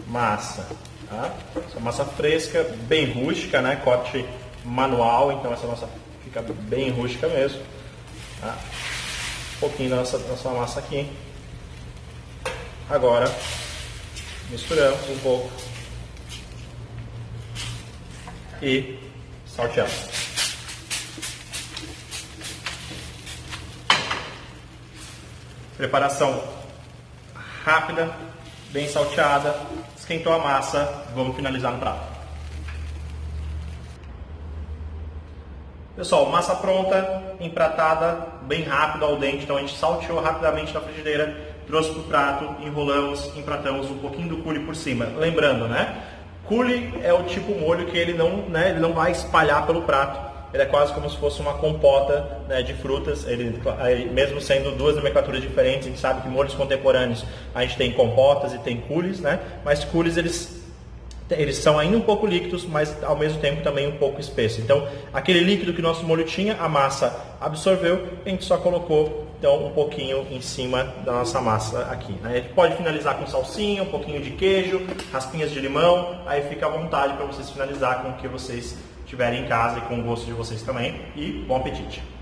massa, tá? Essa massa fresca, bem rústica, né? Corte manual, então essa massa fica bem rústica mesmo, tá? Um pouquinho da nossa massa aqui. Agora misturamos um pouco e salteamos. Preparação rápida, bem salteada, esquentou a massa, vamos finalizar no prato. Pessoal, massa pronta, empratada, bem rápido al dente, então a gente salteou rapidamente na frigideira, trouxe para o prato, enrolamos, empratamos um pouquinho do coulis por cima. Lembrando, né? Coulis é o tipo molho que ele não vai espalhar pelo prato. Ele é quase como se fosse uma compota, né, de frutas. Ele, mesmo sendo 2 nomenclaturas diferentes, a gente sabe que molhos contemporâneos a gente tem compotas e tem coulis, né? Mas coulis eles eles são ainda um pouco líquidos, mas ao mesmo tempo também um pouco espessos. Então, aquele líquido que o nosso molho tinha, a massa absorveu, a gente só colocou então um pouquinho em cima da nossa massa aqui. A gente pode finalizar com salsinha, um pouquinho de queijo, raspinhas de limão, aí fica à vontade para vocês finalizar com o que vocês tiverem em casa e com o gosto de vocês também. E bom apetite!